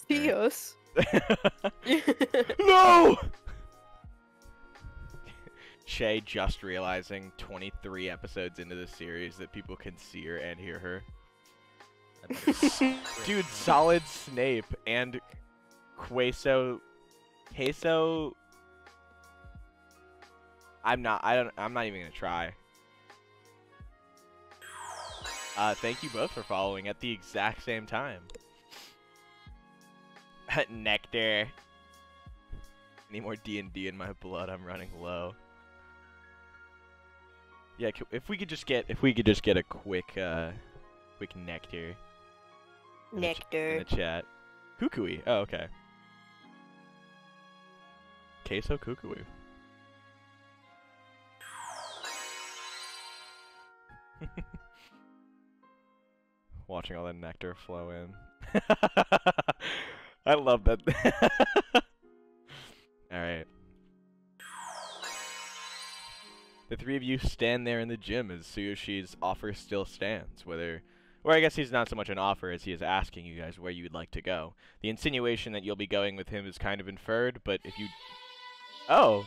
See us. No! Shay just realizing 23 episodes into the series that people can see her and hear her. Dude, solid Snape and Queso. I'm not even gonna try. Thank you both for following at the exact same time. Nectar. Need more D&D in my blood. I'm running low. Yeah, if we could just get a quick nectar. Nectar. In the chat. Kukui. Oh, okay. Queso Kukui. Watching all the nectar flow in. I love that. Alright. The three of you stand there in the gym as Tsuyoshi's offer still stands, or I guess he's not so much an offer as he is asking you guys where you would like to go. The insinuation that you'll be going with him is kind of inferred, but if you... Oh!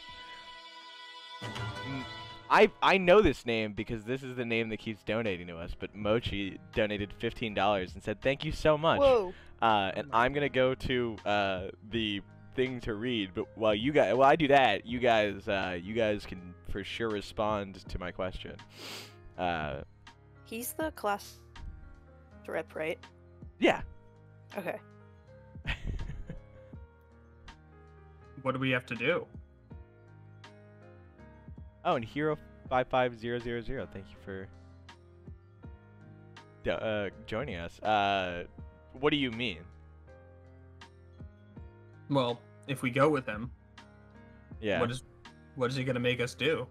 I know this name because this is the name that keeps donating to us, but Mochi donated $15 and said thank you so much. Whoa! And I'm gonna go to the thing to read, but while I do that, you guys can for sure respond to my question. He's the class rep, right? Yeah. Okay. What do we have to do? Oh, and Hero55000, thank you for joining us. What do you mean? Well, if we go with him, Yeah. What is he gonna make us do?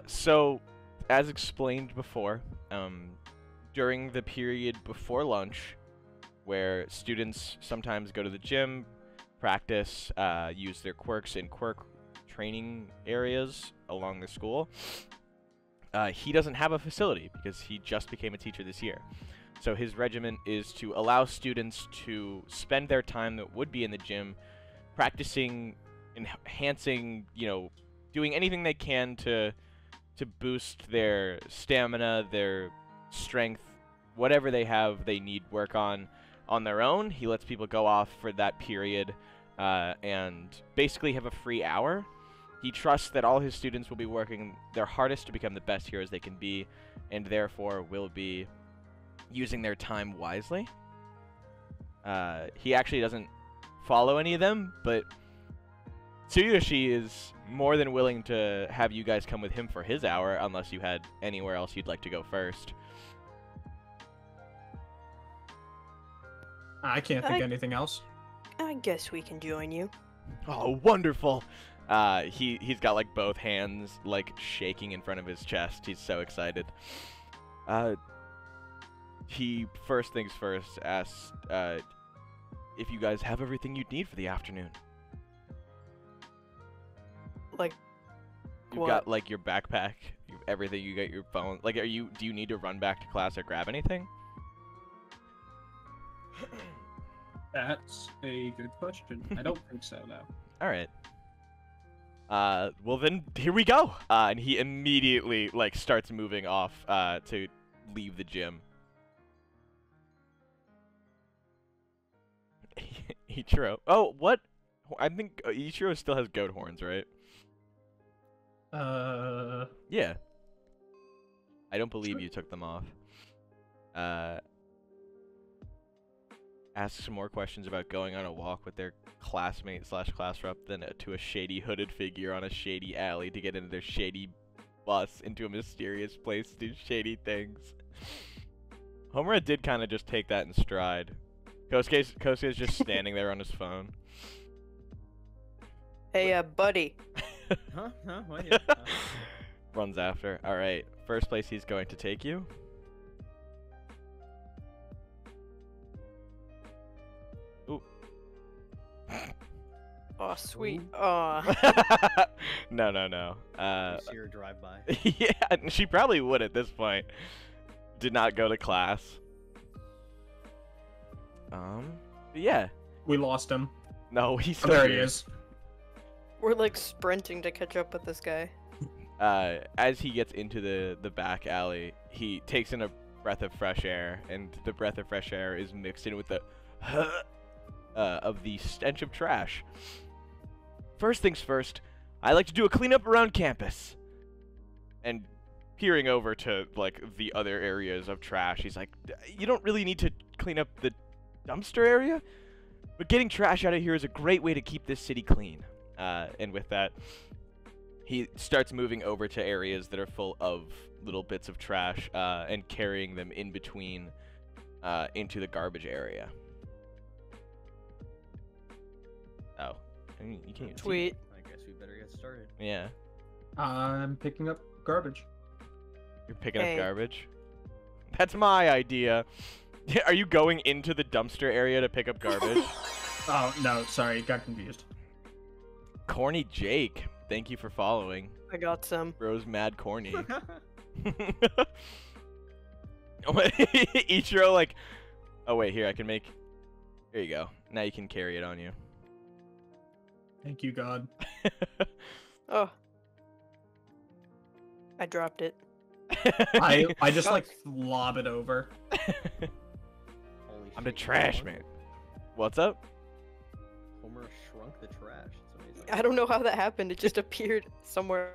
So, as explained before, during the period before lunch, where students sometimes go to the gym, practice, use their quirks in quirk training areas along the school, he doesn't have a facility because he just became a teacher this year. So his regimen is to allow students to spend their time that would be in the gym practicing, enhancing, doing anything they can to boost their stamina, their strength, whatever they need work on their own. He lets people go off for that period and basically have a free hour. He trusts that all his students will be working their hardest to become the best heroes they can be, and therefore will be using their time wisely. He actually doesn't follow any of them, but Tsuyoshi is more than willing to have you guys come with him for his hour, unless you had anywhere else you'd like to go first. I can't think of anything else. I guess we can join you. Oh, wonderful! He's got like both hands like shaking in front of his chest. He's so excited. He first things first asks if you guys have everything you'd need for the afternoon. Like, You've what? got like your backpack, everything. You got your phone. Like, do you need to run back to class or grab anything? That's a good question. I don't think so, though. All right. Well then, here we go. And he immediately like starts moving off to leave the gym. Ichiro. Oh, what? I think Ichiro still has goat horns, right? Yeah. I don't believe you took them off. Ask some more questions about going on a walk with their classmate / class rep, then to a shady hooded figure on a shady alley to get into their shady bus into a mysterious place to do shady things. Homura did kind of just take that in stride. Kosuke's just standing there on his phone. Hey, buddy. Huh? What? Yeah. Runs after. Alright, first place he's going to take you. Ooh. Oh, sweet. Ooh. Aw. No. You see her drive by. Yeah, she probably would at this point. Did not go to class. Yeah. We lost him. No, he's Oh, still there he here. is. We're like sprinting to catch up with this guy. As he gets into the back alley, he takes in a breath of fresh air, and the breath of fresh air is mixed in with the of the stench of trash. First things first, I like to do a cleanup around campus. And peering over to like the other areas of trash, he's like, you don't really need to clean up the dumpster area, but getting trash out of here is a great way to keep this city clean. And with that, he starts moving over to areas that are full of little bits of trash and carrying them in between into the garbage area. Oh, I mean, you can't even see. Sweet. I guess we better get started. Yeah, I'm picking up garbage. you're picking Hey. up garbage. That's my idea. Are you going into the dumpster area to pick up garbage? Oh, no, sorry, got confused. Corny Jake, thank you for following. I got some. Bro's mad corny. Ichiro, like, oh wait, here I can make. Here you go. Now you can carry it on you. Thank you, God. Oh. I dropped it. I just like lob it over. Holy I'm the shit, trash Homer- man. What's up? Homer shrunk the trash. It's amazing. I don't know how that happened. It just appeared somewhere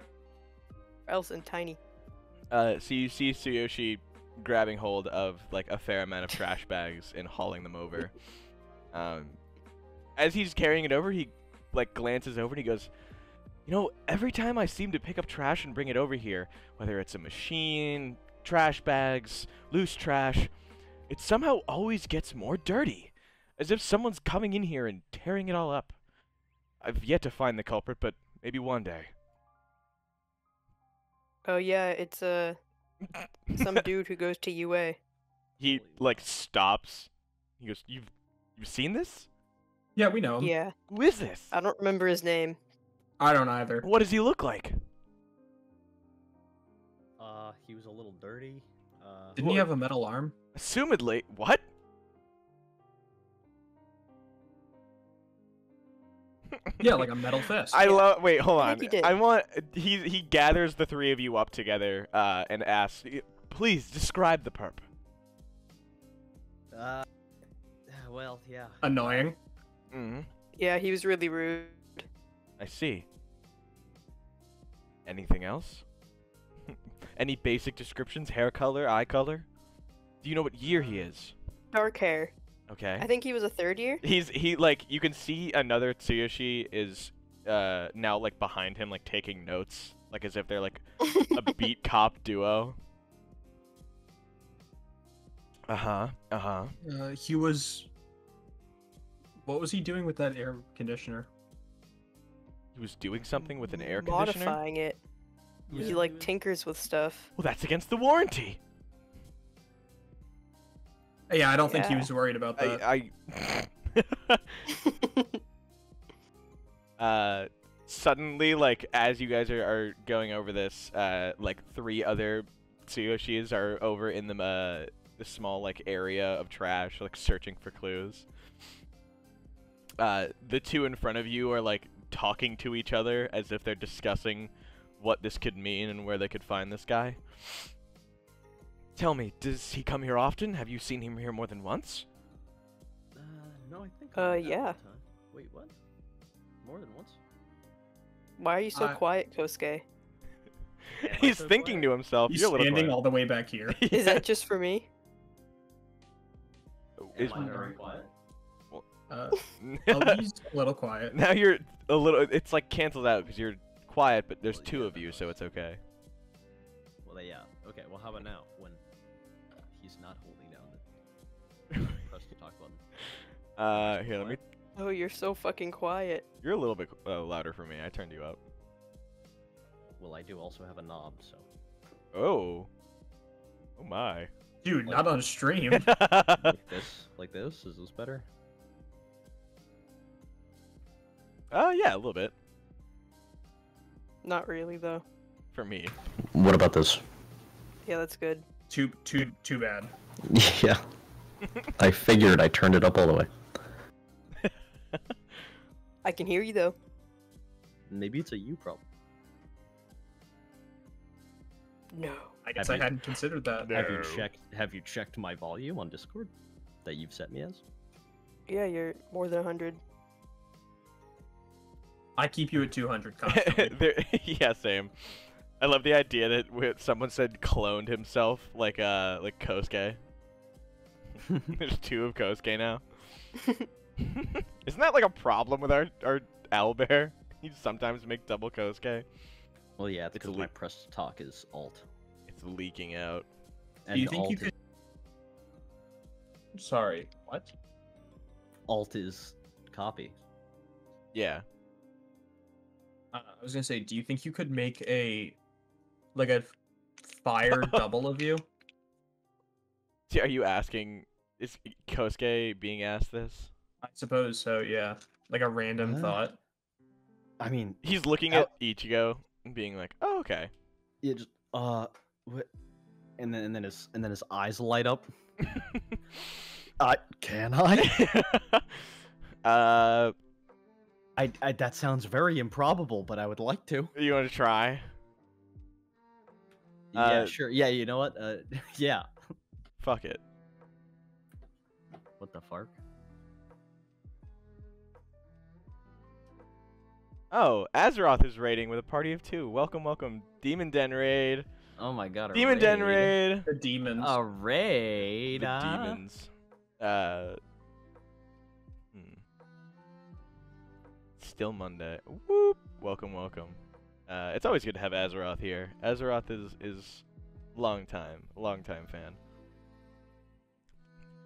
else and tiny. So you see Tsuyoshi grabbing hold of like a fair amount of trash bags and hauling them over. As he's carrying it over, he like glances over and he goes, you know, every time I seem to pick up trash and bring it over here, whether it's a machine, trash bags, loose trash, it somehow always gets more dirty, as if someone's coming in here and tearing it all up. I've yet to find the culprit, but maybe one day. Oh yeah, it's some dude who goes to UA. He like stops. He goes, "You've seen this? Yeah, we know him. Yeah, Who is this? I don't remember his name. I don't either. What does he look like?" He was a little dirty. Didn't he have a metal arm? Assumedly, what? Yeah, like a metal fist. I Yeah. love. Wait, hold I on. think he did. I want. He gathers the three of you up together and asks, "Please describe the perp." Well, yeah. Annoying. Mm-hmm. Yeah, he was really rude. I see. Anything else? Any basic descriptions? Hair color, eye color? Do you know what year he is? Dark hair. Okay. I think he was a third year. He like you can see another Tsuyoshi is now like behind him like taking notes like as if they're like a beat cop duo. He was. What was he doing with that air conditioner? He was doing something with an air conditioner. Modifying it. He like tinkers with stuff. Well, that's against the warranty. Yeah, I don't think he Yeah. was worried about that. Suddenly, like as you guys are going over this, like three other Tsuyoshis are over in the small like area of trash, like searching for clues. The two in front of you are like talking to each other as if they're discussing what this could mean and where they could find this guy. Tell me, does he come here often? Have you seen him here more than once? No, I think. I went out yeah. one time. Wait, what? More than once? Why are you so I- quiet, Kosuke? Am I He's so thinking quiet? to himself. He's You're a little standing quiet. all the way back here. Is that just for me? Is- Am I very quiet? He's a little quiet. now you're a little. It's like canceled out because you're quiet, but there's Well, two yeah, of you, that so makes it's okay. Well, yeah. Okay. Well, how about now when he's not holding down the press to talk button? Here, let me. Oh, you're so fucking quiet. You're a little bit louder for me. I turned you up. Well, I do also have a knob, so. Oh. Oh my. Dude, not on stream. Like this? Like this? Is this better? Yeah, a little bit Not really though. for me. What about this? Yeah, that's good. Too bad. Yeah. I figured I turned it up all the way. I can hear you though. Maybe it's a you problem. No. I guess Have I you- hadn't considered that. Have you checked my volume on Discord that you've set me as? Yeah, you're more than 100. I keep you at 200 constantly. Yeah, same. I love the idea that someone said cloned himself like Kosuke. There's 2 of Kosuke now. Isn't that like a problem with our owlbear? You sometimes make double Kosuke. Well, yeah, it's It's because le- my press to talk is Alt. It's leaking out. Do you And think Alt, you could? Sorry, what? Alt is copy. Yeah. I was gonna say, do you think you could make a fire double of you? See, are you asking? Is Kosuke being asked this? I suppose so. Yeah, like a random Huh? thought. I mean, He's looking at Ichigo and being like, "Oh, okay." it just what? And then his eyes light up. Can I? I that sounds very improbable, but I would like to. You want to try? Yeah, sure. Yeah, you know what? Yeah. Fuck it. What the fuck? Oh, Azeroth is raiding with a party of 2. Welcome, welcome. Demon Den raid. Oh my god. Demon Den raid. The demons. A raid. The demons. Still Monday. Whoop. Welcome, welcome. It's always good to have Azeroth here. Azeroth is long time fan.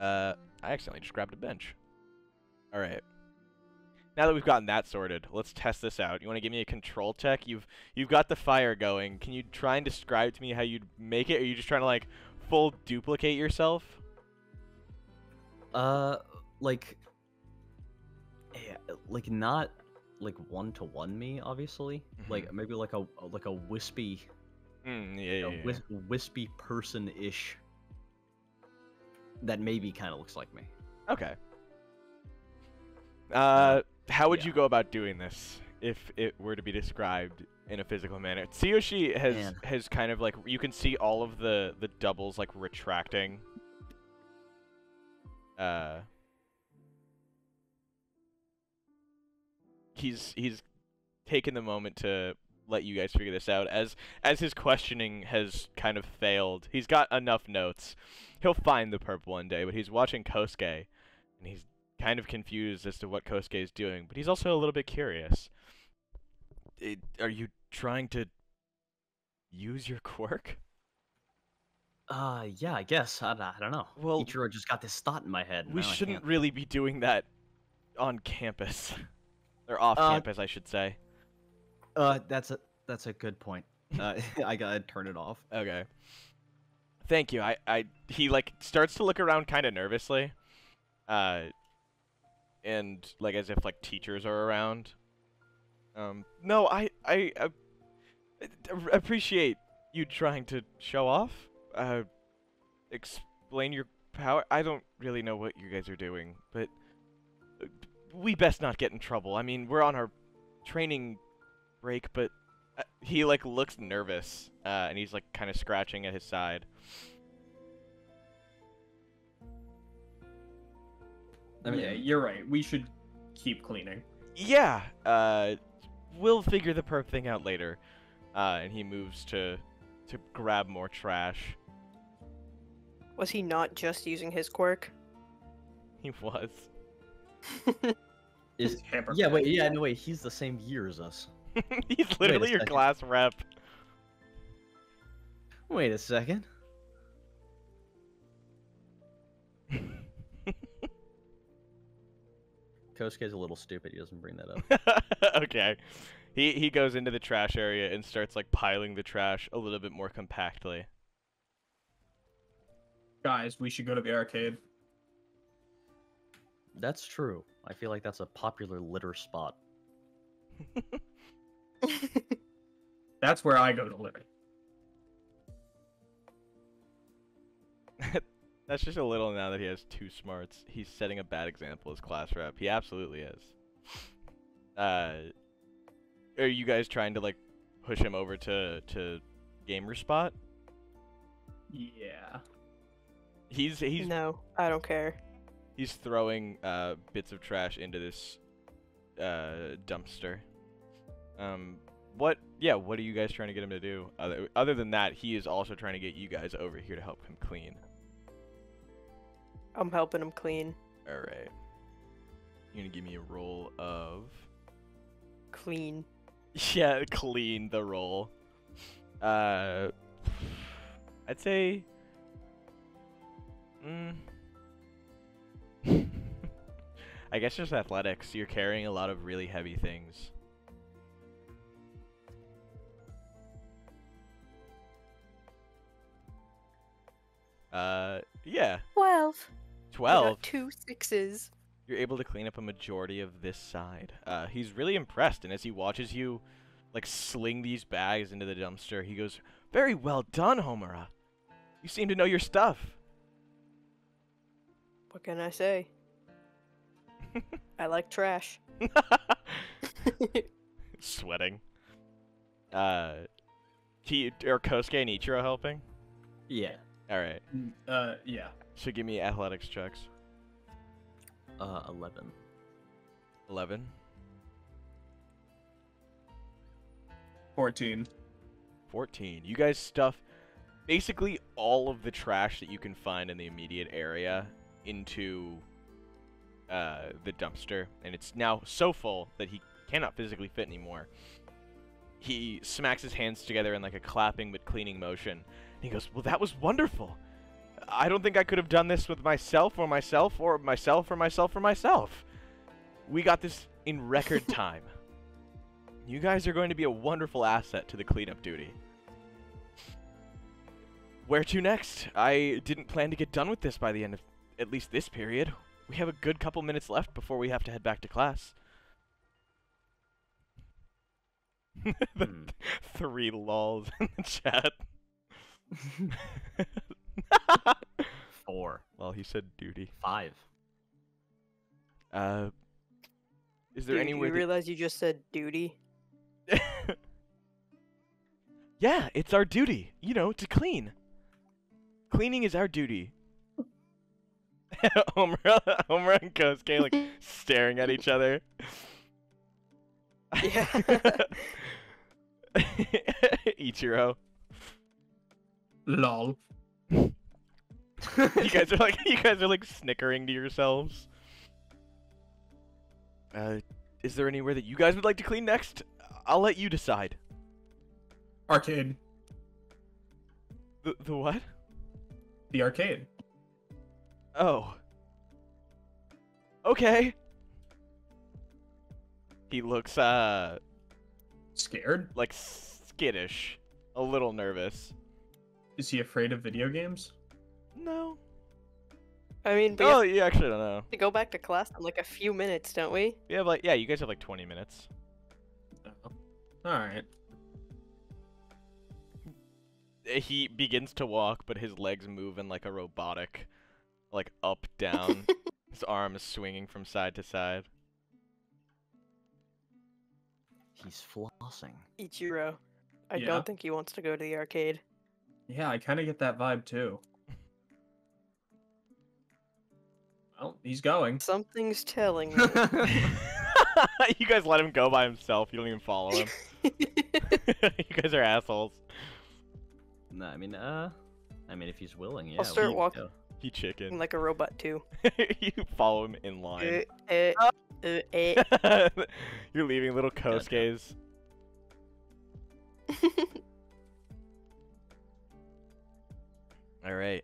I accidentally just grabbed a bench. All right. Now that we've gotten that sorted, let's test this out. You want to give me a control check? You've got the fire going. Can you try and describe to me how you'd make it? Or are you just trying to like full duplicate yourself? Like, yeah, like not like 1-to-1 me, obviously. Like maybe like a wispy, wispy person-ish that maybe kind of looks like me. Okay. How would you go about doing this if it were to be described in a physical manner? Tsuyoshi has kind of like, you can see all of the doubles like retracting. He's taken the moment to let you guys figure this out as his questioning has kind of failed. He's got enough notes. He'll find the perp one day, but he's watching Kosuke and he's kind of confused as to what Kosuke is doing, but he's also a little bit curious. Are you trying to use your quirk? Yeah, I guess. I don't know. Well, Ichiro just got this thought in my head. and we now I shouldn't can't- really be doing that on campus. Or off campus, I should say. That's a good point. I gotta turn it off. Okay. Thank you. He like starts to look around kind of nervously. And like as if like teachers are around. No, I appreciate you trying to show off. Explain your power. I don't really know what you guys are doing, but we best not get in trouble. I mean, we're on our training break, but he like looks nervous, and he's like kind of scratching at his side. I mean, Yeah, you're right. We should keep cleaning. Yeah, we'll figure the perp thing out later. And he moves to grab more trash. Was he not just using his quirk? He was. is Hamper yeah, pack. wait, yeah, no, wait. He's the same year as us. He's literally your second. class rep. Wait a second. Kosuke's a little stupid. He doesn't bring that up. Okay. He goes into the trash area and starts like piling the trash a little bit more compactly. Guys, we should go to the arcade. That's true. I feel like that's a popular litter spot. That's where I go to litter. That's just a little now that he has 2 smarts. He's setting a bad example as class rep. He absolutely is. Are you guys trying to like push him over to Gamer Spot? Yeah. He's No, I don't care. he's throwing bits of trash into this dumpster. What are you guys trying to get him to do? Other than that, he is also trying to get you guys over here to help him clean. I'm helping him clean. All right. You're gonna give me a roll of Clean. yeah, clean the roll. I'd say. I guess just athletics. You're carrying a lot of really heavy things. Yeah. 12. I 12. got 2 6s. You're able to clean up a majority of this side. He's really impressed, and as he watches you, like, sling these bags into the dumpster, he goes, "Very well done, Homura. You seem to know your stuff." What can I say? I like trash. Sweating. Kosuke and Ichiro helping? Yeah. Alright. Yeah. So give me athletics checks. 11. 11. 14. 14. You guys stuff basically all of the trash that you can find in the immediate area into the dumpster, and it's now so full that he cannot physically fit anymore. He smacks his hands together in like a clapping but cleaning motion, and he goes, "Well, that was wonderful. I don't think I could have done this with myself or myself or myself or myself or myself. We got this in record time. You guys are going to be a wonderful asset to the cleanup duty. Where to next? I didn't plan to get done with this by the end of at least this period. We have a good couple minutes left before we have to head back to class." The 3 lulls in the chat. 4. Well, he said duty. 5. Is there Dude, any way you realize you just said duty? Yeah, it's our duty, you know, to clean. Cleaning is our duty. Homer and Kosuke like staring at each other. Yeah. Ichiro. Lol. You guys are like snickering to yourselves. Is there anywhere that you guys would like to clean next? I'll let you decide. Arcade. The what? The arcade. Oh. Okay. He looks Scared? like skittish, a little nervous. Is he afraid of video games? No. I mean, we Oh, have you actually don't know. to go back to class in like a few minutes, don't we? We have like, yeah, you guys have like 20 minutes. No. Alright. He begins to walk, but his legs move in like a robotic, like up, down. His arms swinging from side to side. He's flossing. Ichiro. I Yeah? don't think he wants to go to the arcade. Yeah, I kind of get that vibe too. Well, he's going. Something's telling me. You guys let him go by himself. You don't even follow him. You guys are assholes. No, I mean, if he's willing, yeah. I'll start we- walking. yeah. He chicken. like a robot too. You follow him in line. Eh. You're leaving little Kosuke's. All right.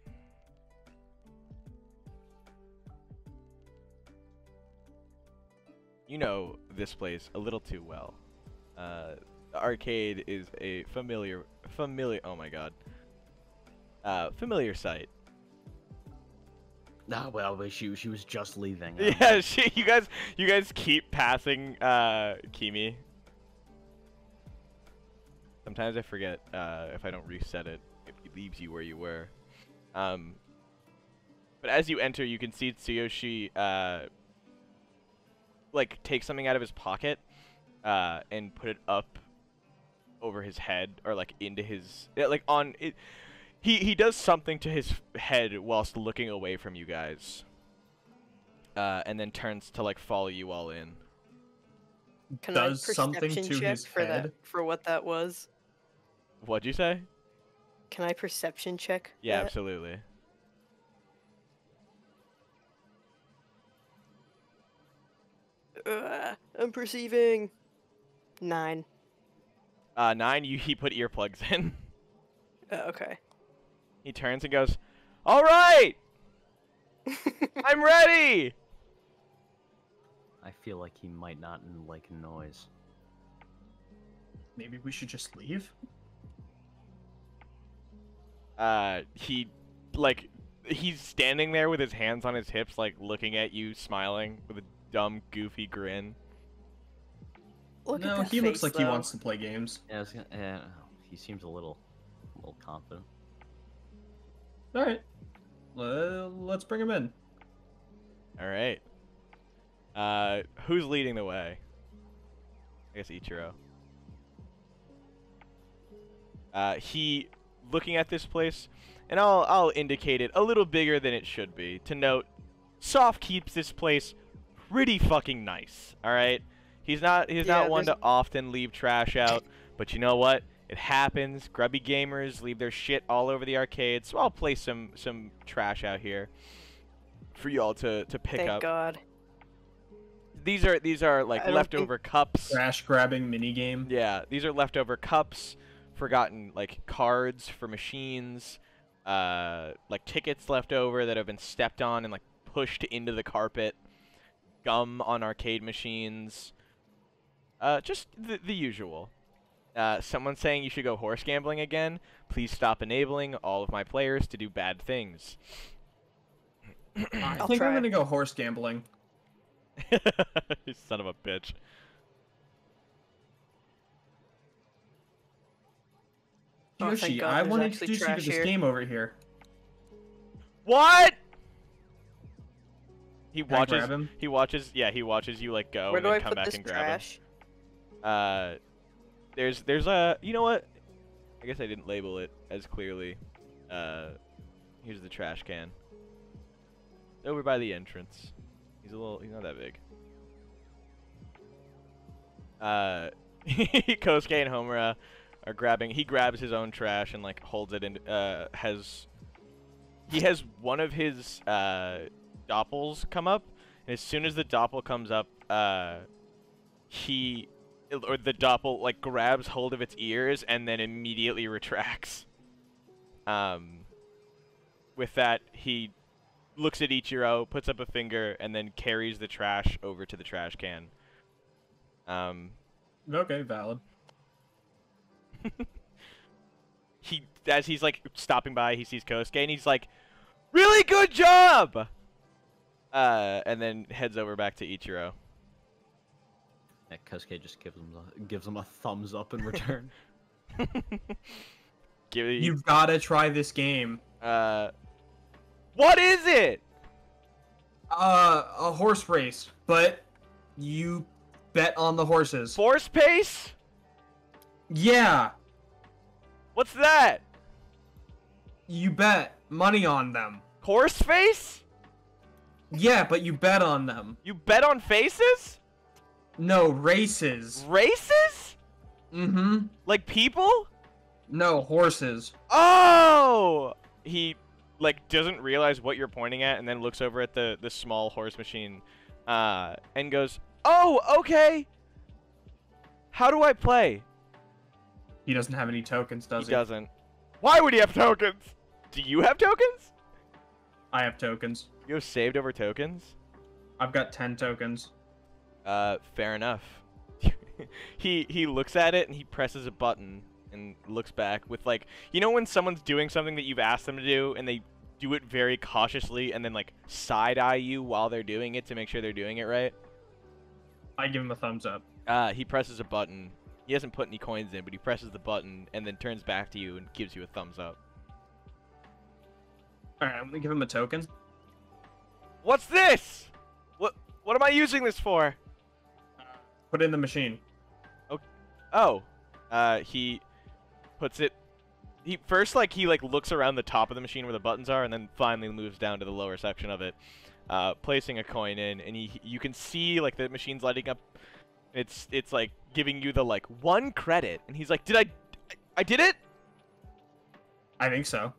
You know this place a little too well. The arcade is a familiar. Oh my god. Familiar sight. Nah, well, but she was just leaving. Yeah, you guys keep passing Kimi. Sometimes I forget if I don't reset it, it leaves you where you were. But as you enter, you can see Tsuyoshi like take something out of his pocket, and put it up over his head, or like into his, yeah, like on it. He does something to his head whilst looking away from you guys, and then turns to like follow you all in. Can Does I something perception to check his for head? that for what that was? What'd you say? Can I perception check? Yeah, that? absolutely. I'm perceiving 9. 9. He put earplugs in. Okay. He turns and goes, "All right, I'm ready." I feel like he might not like noise. Maybe we should just leave? He, like, he's standing there with his hands on his hips, like, looking at you, smiling, with a dumb, goofy grin. Look at No, that he looks face, like he though. wants to play games. Yeah, he seems a little confident. Alright. Let's bring him in. Alright. Who's leading the way? I guess Ichiro. He, looking at this place, and I'll indicate it a little bigger than it should be, to note, Soft keeps this place pretty fucking nice, alright? He's not one to often leave trash out, but you know what? It happens. Grubby gamers leave their shit all over the arcade, so I'll place some trash out here for y'all to pick Thank up. God. These are like I don't leftover cups. Trash grabbing minigame. Yeah, these are leftover cups, forgotten like cards for machines, like tickets left over that have been stepped on and like pushed into the carpet, gum on arcade machines, just the usual. Someone saying you should go horse gambling again. Please stop enabling all of my players to do bad things. I I'll think I'm try. gonna go horse gambling. You son of a bitch. Oh, thank Yoshi, God I there's want to actually introduce you to trash this here. game over here. What? He Can I watches. grab him? He watches. Yeah, he watches you like go Where and do then I come put back this and grab trash? him. There's a. You know what? I guess I didn't label it as clearly. Here's the trash can. Over by the entrance. He's not that big. Kosuke and Homura are grabbing. He grabs his own trash and like holds it in. He has one of his doppels come up, and as soon as the doppel comes up, the doppel like grabs hold of its ears and then immediately retracts. With that, he looks at Ichiro, puts up a finger, and then carries the trash over to the trash can. Okay, valid. As he's like stopping by, he sees Kosuke, and he's like, "Really good job!" And then heads over back to Ichiro. Yeah, Kosuke just gives him a thumbs up in return. You've gotta try this game. What is it? A horse race, but you bet on the horses. Force pace? Yeah, What's that? you bet money on them. Horse face? Yeah, but you bet on them. You bet on faces? No, races. Races? Mm-hmm. Like people? No, horses. Oh! He like doesn't realize what you're pointing at, and then looks over at the small horse machine, and goes, "Oh, okay. How do I play?" He doesn't have any tokens, does He he? doesn't. Why would he have tokens? Do you have tokens? I have tokens. You have saved over tokens? I've got 10 tokens. Fair enough. He looks at it and he presses a button and looks back with like, you know when someone's doing something that you've asked them to do and they do it very cautiously and then like side eye you while they're doing it to make sure they're doing it right? I give him a thumbs up. He presses a button. He hasn't put any coins in, but he presses the button and then turns back to you and gives you a thumbs up. Alright, I'm gonna give him a token. What's this? What am I using this for? Put it in the machine. Oh, he puts it. He first he looks around the top of the machine where the buttons are, and then finally moves down to the lower section of it, placing a coin in, and you can see like the machine's lighting up. It's like giving you the 1 credit, and he's like, "Did I did it? I think so.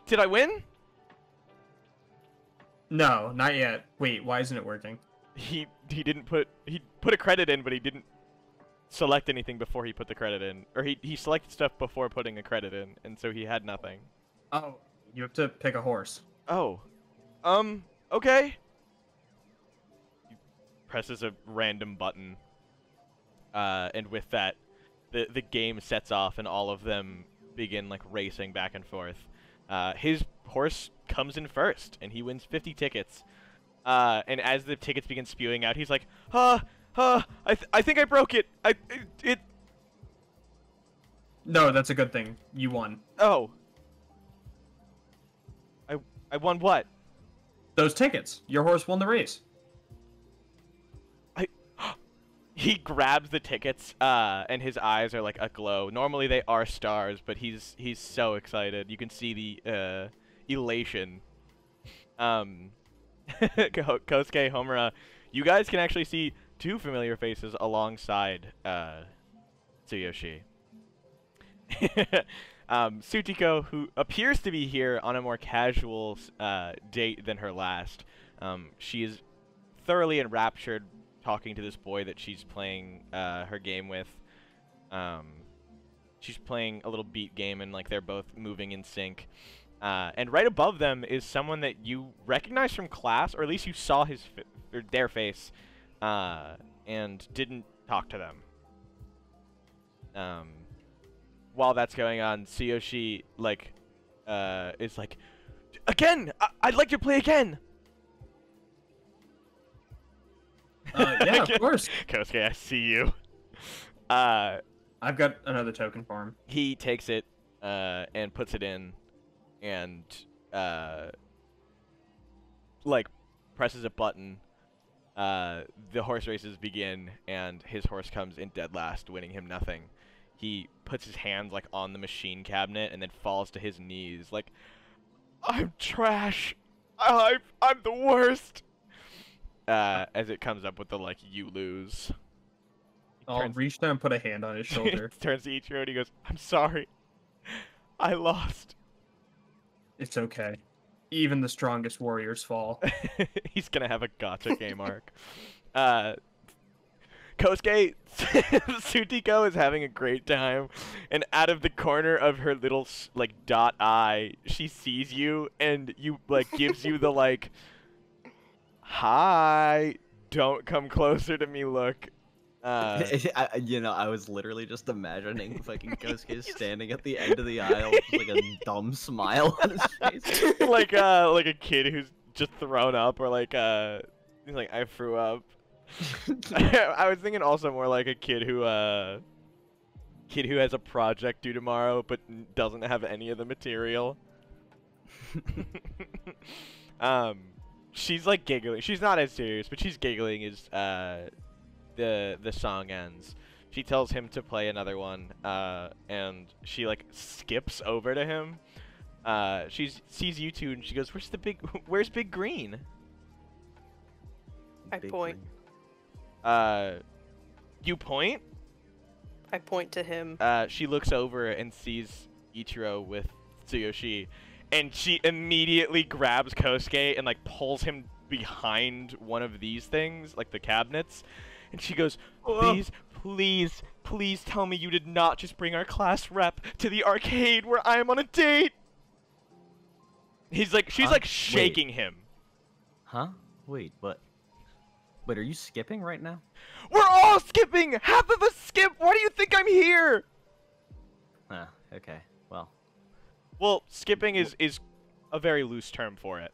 Did I win?" No, not yet. Wait, why isn't it working? He put a credit in, but he didn't select anything before he put the credit in, or he selected stuff before putting a credit in, and so he had nothing. Oh, you have to pick a horse. Oh, okay. He presses a random button, and with that, the game sets off, and all of them begin racing back and forth. His horse comes in first, and he wins 50 tickets. And as the tickets begin spewing out, he's like, I think I broke it. It. No, that's a good thing. You won. Oh. I won what? Those tickets. Your horse won the race. He grabs the tickets, and his eyes are aglow. Normally they are stars, but he's so excited. You can see the elation. Kosuke, Homura, you guys can actually see 2 familiar faces alongside Tsuyoshi. Tsutiko, who appears to be here on a more casual date than her last. She is thoroughly enraptured talking to this boy that she's playing her game with. She's playing a little beat game, and they're both moving in sync. And right above them is someone that you recognize from class, or at least you saw their face, and didn't talk to them. While that's going on, Tsuyoshi is like, "Again! I'd like to play again!" Yeah, of course. Kosuke, I see you. I've got another token for him. He takes it, and puts it in, and presses a button. The horse races begin, and his horse comes in dead last, winning him nothing. He puts his hands on the machine cabinet and then falls to his knees "I'm trash. I'm the worst." As it comes up with the "you lose." I'll reach down and put a hand on his shoulder. Turns to Ichiro and he goes, "I'm sorry. I lost." It's okay. Even the strongest warriors fall. He's gonna have a gotcha game arc. Kosuke, Tsutiko is having a great time, and out of the corner of her little dot eye, she sees you, and you gives you the "Hi, don't come closer to me" look. I was literally just imagining fucking Kosuke standing at the end of the aisle with a dumb smile on his face. like a kid who's just thrown up, or he's "I threw up." I was thinking also more like a kid who has a project due tomorrow but doesn't have any of the material. She's giggling. She's not as serious, but she's giggling as the song ends. She tells him to play another one, and she skips over to him. She sees you two and she goes, "Where's Big Green?" I point. You point? I point to him. She looks over and sees Ichiro with Tsuyoshi, and she immediately grabs Kosuke and pulls him behind one of these things, the cabinets, and she goes, please tell me you did not just bring our class rep to the arcade where I am on a date." She's shaking him. Huh? Wait, but... Wait, are you skipping right now? We're all skipping! Half of us skip! Why do you think I'm here? Okay. Well. Well, skipping is a very loose term for it.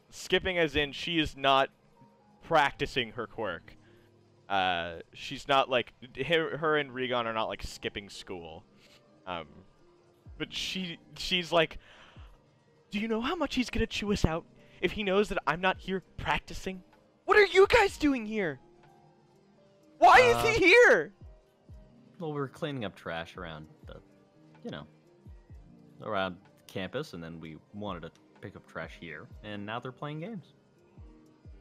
Skipping as in she is not practicing her quirk. She's not her and Rigon are not skipping school. But she's "Do you know how much he's gonna chew us out if he knows that I'm not here practicing? What are you guys doing here?" Why is he here? Well, we were cleaning up trash around the, around campus, and then we wanted to pick up trash here, and now they're playing games.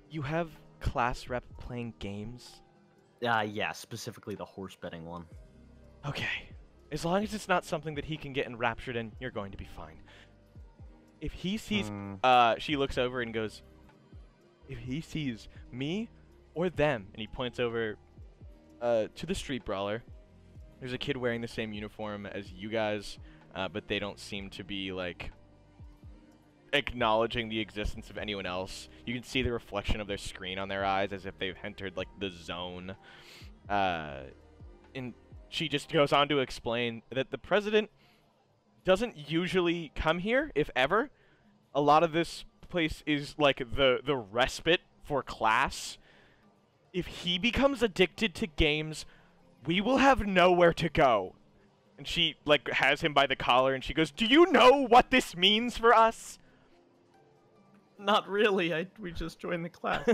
You have class rep playing games? Yeah, specifically the horse betting one. Okay. As long as it's not something that he can get enraptured in, you're going to be fine. If he sees, she looks over and goes, if he sees me or them, and he points over to the street brawler, there's a kid wearing the same uniform as you guys, but they don't seem to be, like, acknowledging the existence of anyone else. You can see the reflection of their screen on their eyes as if they've entered, like, the zone. And she just goes on to explain that the president doesn't usually come here, if ever. A lot of this place is, like, the respite for class. If he becomes addicted to games, we will have nowhere to go. And she, like, has him by the collar, and she goes, do you know what this means for us? Not really. We just joined the class.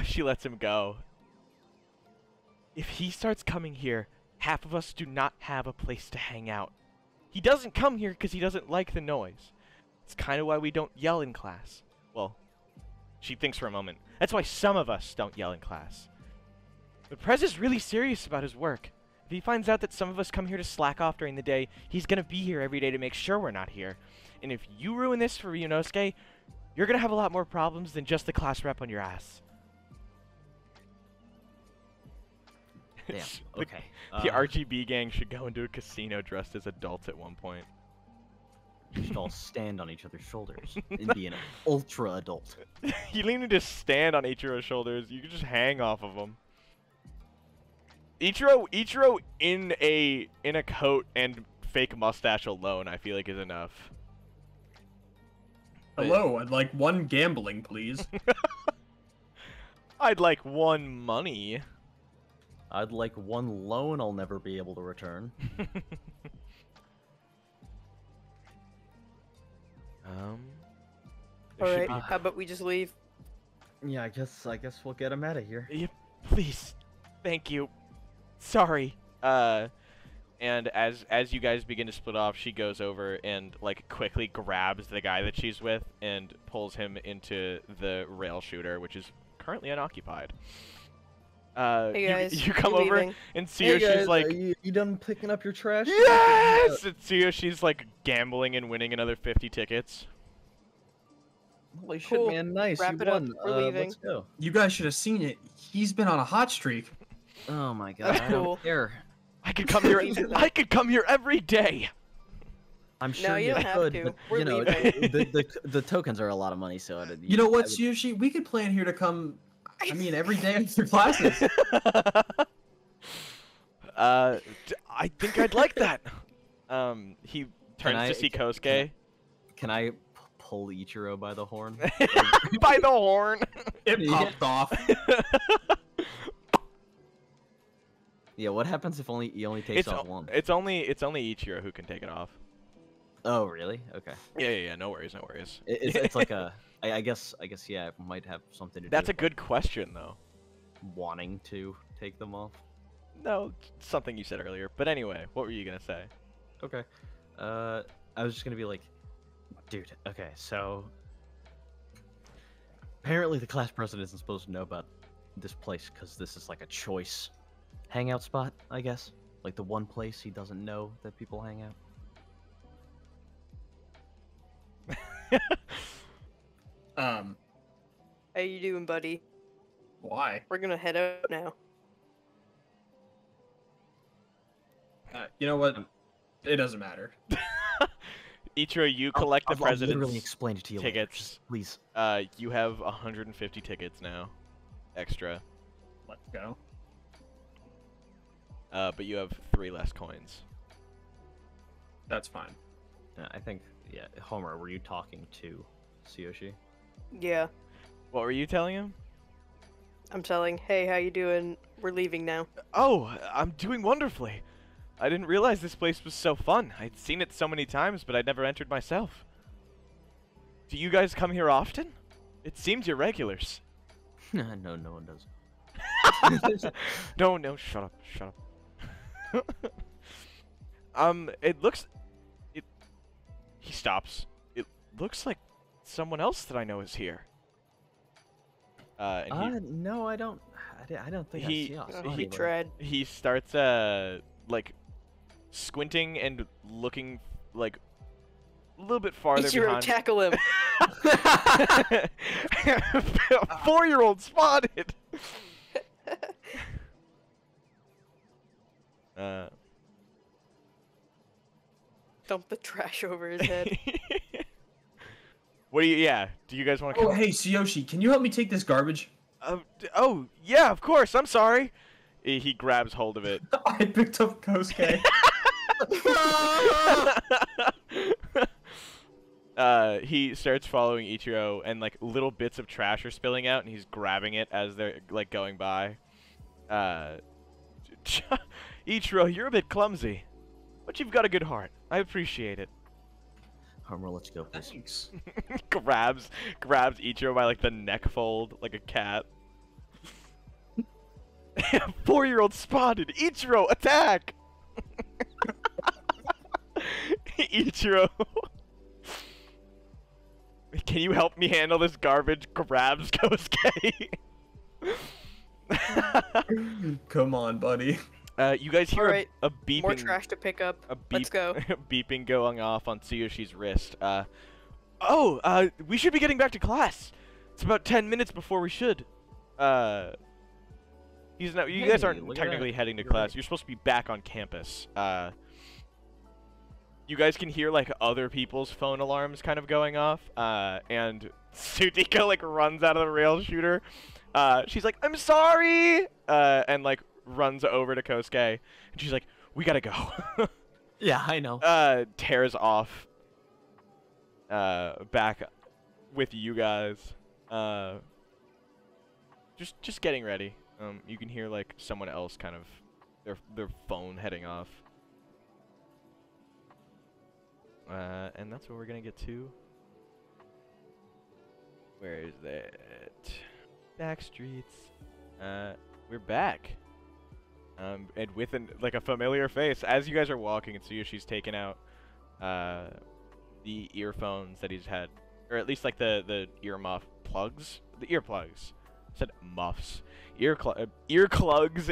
She lets him go. If he starts coming here, half of us do not have a place to hang out. He doesn't come here because he doesn't like the noise. It's kind of why we don't yell in class. Well, she thinks for a moment. That's why some of us don't yell in class. The Prez is really serious about his work. If he finds out that some of us come here to slack off during the day, he's going to be here every day to make sure we're not here. And if you ruin this for Ryunosuke, you're going to have a lot more problems than just the class rep on your ass. Damn, okay. The RGB gang should go into a casino dressed as adults at one point. You should all stand on each other's shoulders and be an ultra adult. You don't need to stand on Ichiro's shoulders. You can just hang off of them. Ichiro in a coat and fake mustache alone, I feel like, is enough. Hello, I'd like one gambling, please. I'd like one money. I'd like one loan I'll never be able to return. Alright, how about we just leave? Yeah, I guess we'll get him out of here. Yeah, please. Thank you. Sorry. And as you guys begin to split off, she goes over and, like, quickly grabs the guy that she's with and pulls him into the rail shooter, which is currently unoccupied. Hey guys, you come over leaving. and see her. She's like, you done picking up your trash? yes! And see her. She's like gambling and winning another 50 tickets. Holy Cool. shit, man! Nice. Wrap you it up. won. We're leaving. Let's go. You guys should have seen it. He's been on a hot streak. Oh my god! That's I cool. don't care. I could come here. I could come here every day. I'm sure you don't have could, to. but We're you know, leaving. the tokens are a lot of money, so You know what, Tsuyoshi? We could plan here to come, I mean, every day after classes. I think I'd like that. He turns to see can Kosuke. Can I pull Ichiro by the horn? By the horn. It popped off. Yeah. What happens if he only takes off one? It's only Ichiro who can take it off. Oh really? Okay. Yeah. No worries. It's like a. I guess yeah. It might have something to do. That's a with, good question though. like, wanting to take them off. No, something you said earlier. But anyway, what were you gonna say? Okay. I was just gonna be like, dude. Okay, so apparently the class president isn't supposed to know about this place because this is like a choice hangout spot, I guess. Like the one place he doesn't know that people hang out. How you doing, buddy? Why? We're gonna head out now. You know what? It doesn't matter. Ichiro, you collect the I'll literally president's explain it to you later, tickets. just please. You have 150 tickets now, extra. Let's go. But you have 3 less coins. That's fine. I think, yeah. Homer, were you talking to Tsuyoshi? Yeah, What were you telling him? I'm telling. Hey, how you doing? We're leaving now. Oh, I'm doing wonderfully. I didn't realize this place was so fun. I'd seen it so many times, but I'd never entered myself. Do you guys come here often? It seems you're regulars. No one does. No, shut up, shut up. It looks. He stops. It looks like someone else that I know is here. And no, I don't. I don't think he- I see us. Oh, he anywhere. tried. he starts like squinting and looking like a little bit farther Ichiro, behind. tackle him. 4-year-old spotted. Dump the trash over his head. What do you? Yeah. Do you guys want to? Oh, hey, Tsuyoshi, can you help me take this garbage? Oh, yeah. Of course. I'm sorry. He grabs hold of it. I picked up Kosuke. He starts following Ichiro, and like little bits of trash are spilling out, and he's grabbing it as they're like going by. Ichiro, you're a bit clumsy, but you've got a good heart. I appreciate it. Harmor, let's go, please. Thanks. grabs Ichiro by like the neck fold, like a cat. 4-year-old spotted. Ichiro, attack! Ichiro. Can you help me handle this garbage? Grabs Kosuke. Come on, buddy. You guys hear Alright, a beeping. More trash to pick up. A beep, Let's go. beeping going off on Tsuyoshi's wrist. We should be getting back to class. It's about 10 minutes before we should. You guys Hey, aren't look at technically that. heading to You're class. right. You're supposed to be back on campus. You guys can hear like other people's phone alarms kind of going off. And Tsutiko like runs out of the rail shooter. She's like, "I'm sorry," and like runs over to Kosuke, and she's like, "We gotta go." Yeah, I know. Tears off. Back with you guys. Just getting ready. You can hear like someone else kind of their phone heading off. And that's what we're gonna get to. Where is that? Back streets. We're back. And with like a familiar face, as you guys are walking, and Tsuyoshi's taken out the earphones that he's had, or at least like the ear muff plugs, the earplugs. I said muffs, earplugs. The earplugs.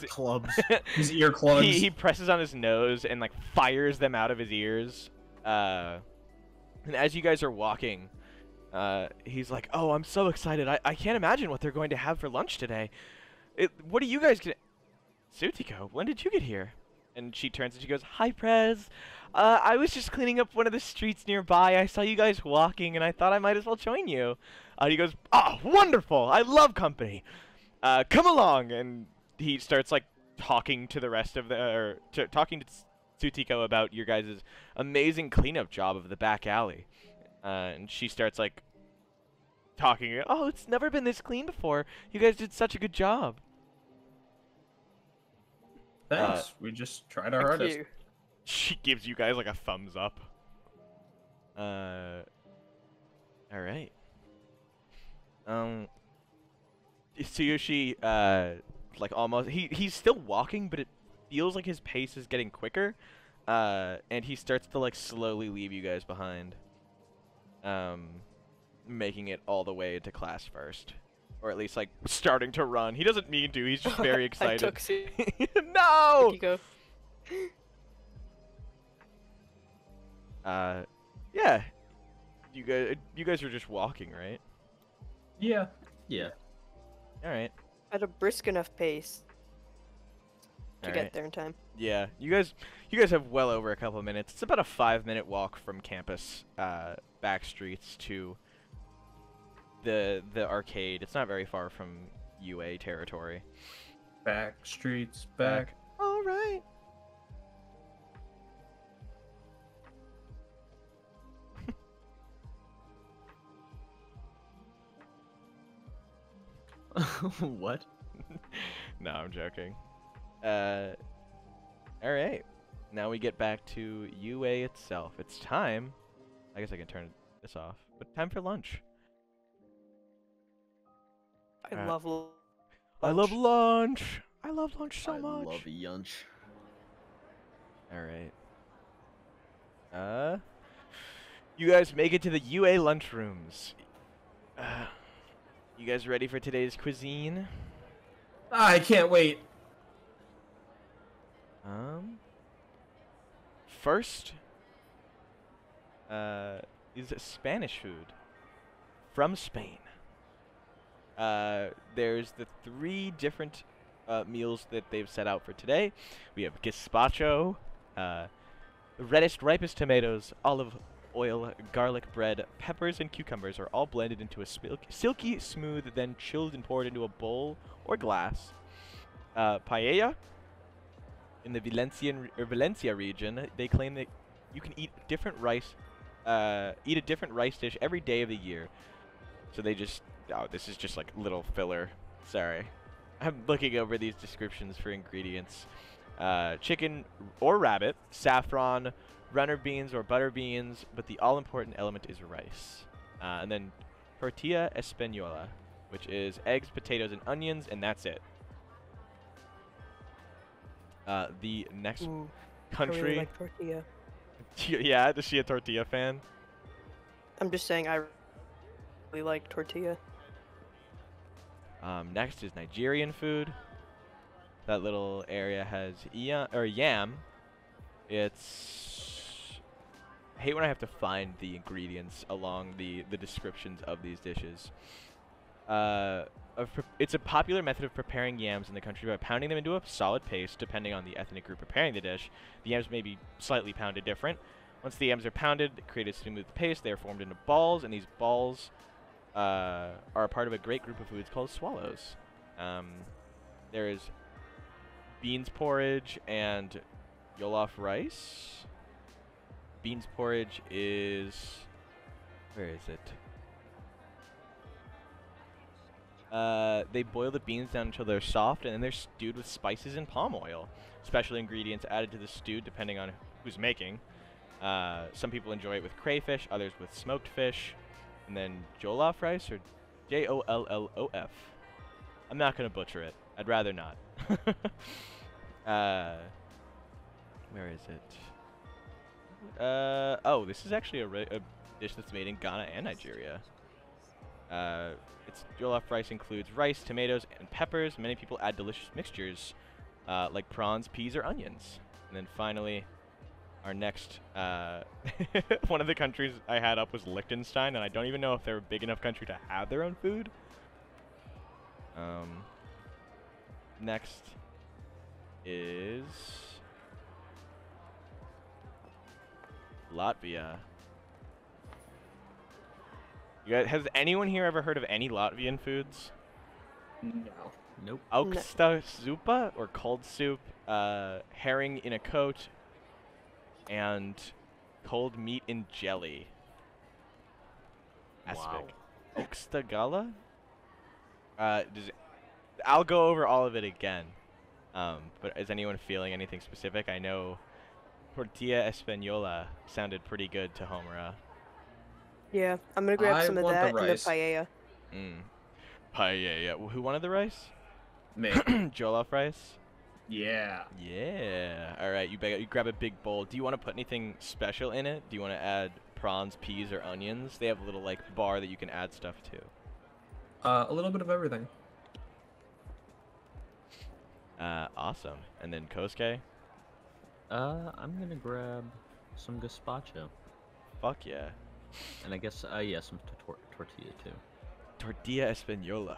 Ear clubs. His ear clubs. He presses on his nose and like fires them out of his ears. And as you guys are walking, he's like, "Oh, I'm so excited! I can't imagine what they're going to have for lunch today. What are you guys gonna?" Tsutiko, when did you get here? And she turns and she goes, "Hi, Prez. I was just cleaning up one of the streets nearby. I saw you guys walking, and I thought I might as well join you." He goes, "Oh, wonderful! I love company. Come along." And he starts like talking to the rest of talking to Tsutiko about your guys' amazing cleanup job of the back alley. And she starts like talking. "Oh, it's never been this clean before. You guys did such a good job." Thanks. We just tried our Thank hardest. you. She gives you guys like a thumbs up. All right. Tsuyoshi, like almost he's still walking, but it feels like his pace is getting quicker. And he starts to like slowly leave you guys behind. Making it all the way to class first. Or at least like starting to run. He doesn't mean to, he's just very I excited. took No! Tsukiko. Yeah. You guys are just walking, right? Yeah. Yeah. All right. At a brisk enough pace to All get right. there in time. Yeah, you guys have well over a couple of minutes. It's about a 5-minute walk from campus, back streets to the arcade. It's not very far from UA territory. Back streets, back. All right. What? No, I'm joking. All right. Now we get back to UA itself. It's time. I guess I can turn this off. But time for lunch. I love I love lunch. I love lunch so I much. love lunch. All right. You guys make it to the UA lunchrooms. You guys ready for today's cuisine? I can't wait. First, is Spanish food from Spain. There's the 3 different meals that they've set out for today. We have gazpacho, the reddest, ripest tomatoes, olive oil, garlic bread, peppers, and cucumbers are all blended into a silky smooth, then chilled and poured into a bowl or glass. Paella. In the Valencia region, they claim that you can eat a different rice dish every day of the year. So they just, this is just like little filler. Sorry. I'm looking over these descriptions for ingredients. Chicken or rabbit, saffron, runner beans or butter beans, but the all-important element is rice. And then tortilla española, which is eggs, potatoes, and onions, and that's it. The next Ooh, I country. really like tortilla. Yeah, is she a tortilla fan? I'm just saying I really like tortilla. Next is Nigerian food. That little area has yam. It's... I hate when I have to find the ingredients along the descriptions of these dishes. It's a popular method of preparing yams in the country by pounding them into a solid paste, depending on the ethnic group preparing the dish. The yams may be slightly pounded different. Once the yams are pounded, they create a smooth paste. They are formed into balls, and these balls are a part of a great group of foods called swallows. There is beans porridge and jollof rice. Beans porridge is... where is it? They boil the beans down until they're soft, and then they're stewed with spices and palm oil. Special ingredients added to the stew depending on who's making. Some people enjoy it with crayfish, others with smoked fish. And then jollof rice, or Jollof. I'm not going to butcher it. I'd rather not. Where is it? Oh, this is actually a dish that's made in Ghana and Nigeria. Its jollof rice includes rice, tomatoes, and peppers. Many people add delicious mixtures like prawns, peas, or onions. And then finally, our next one of the countries I had up was Liechtenstein, and I don't even know if they're a big enough country to have their own food. Next is Latvia. You guys, has anyone here ever heard of any Latvian foods? No. Nope. Augsta zupa, or cold soup, herring in a coat, and cold meat in jelly. Wow. Augsta gala? I'll go over all of it again. But is anyone feeling anything specific? I know tortilla española sounded pretty good to Homura. Yeah, I'm gonna grab I some of want the that and the rice. paella. Paella. Who wanted the rice? Me. Jollof rice? Yeah. Yeah. All right, you grab a big bowl. Do you want to put anything special in it? Do you want to add prawns, peas, or onions? They have a little like bar that you can add stuff to. A little bit of everything. Awesome. And then Kosuke? I'm gonna grab some gazpacho, Fuck yeah. and I guess yeah, some tortilla too. Tortilla española.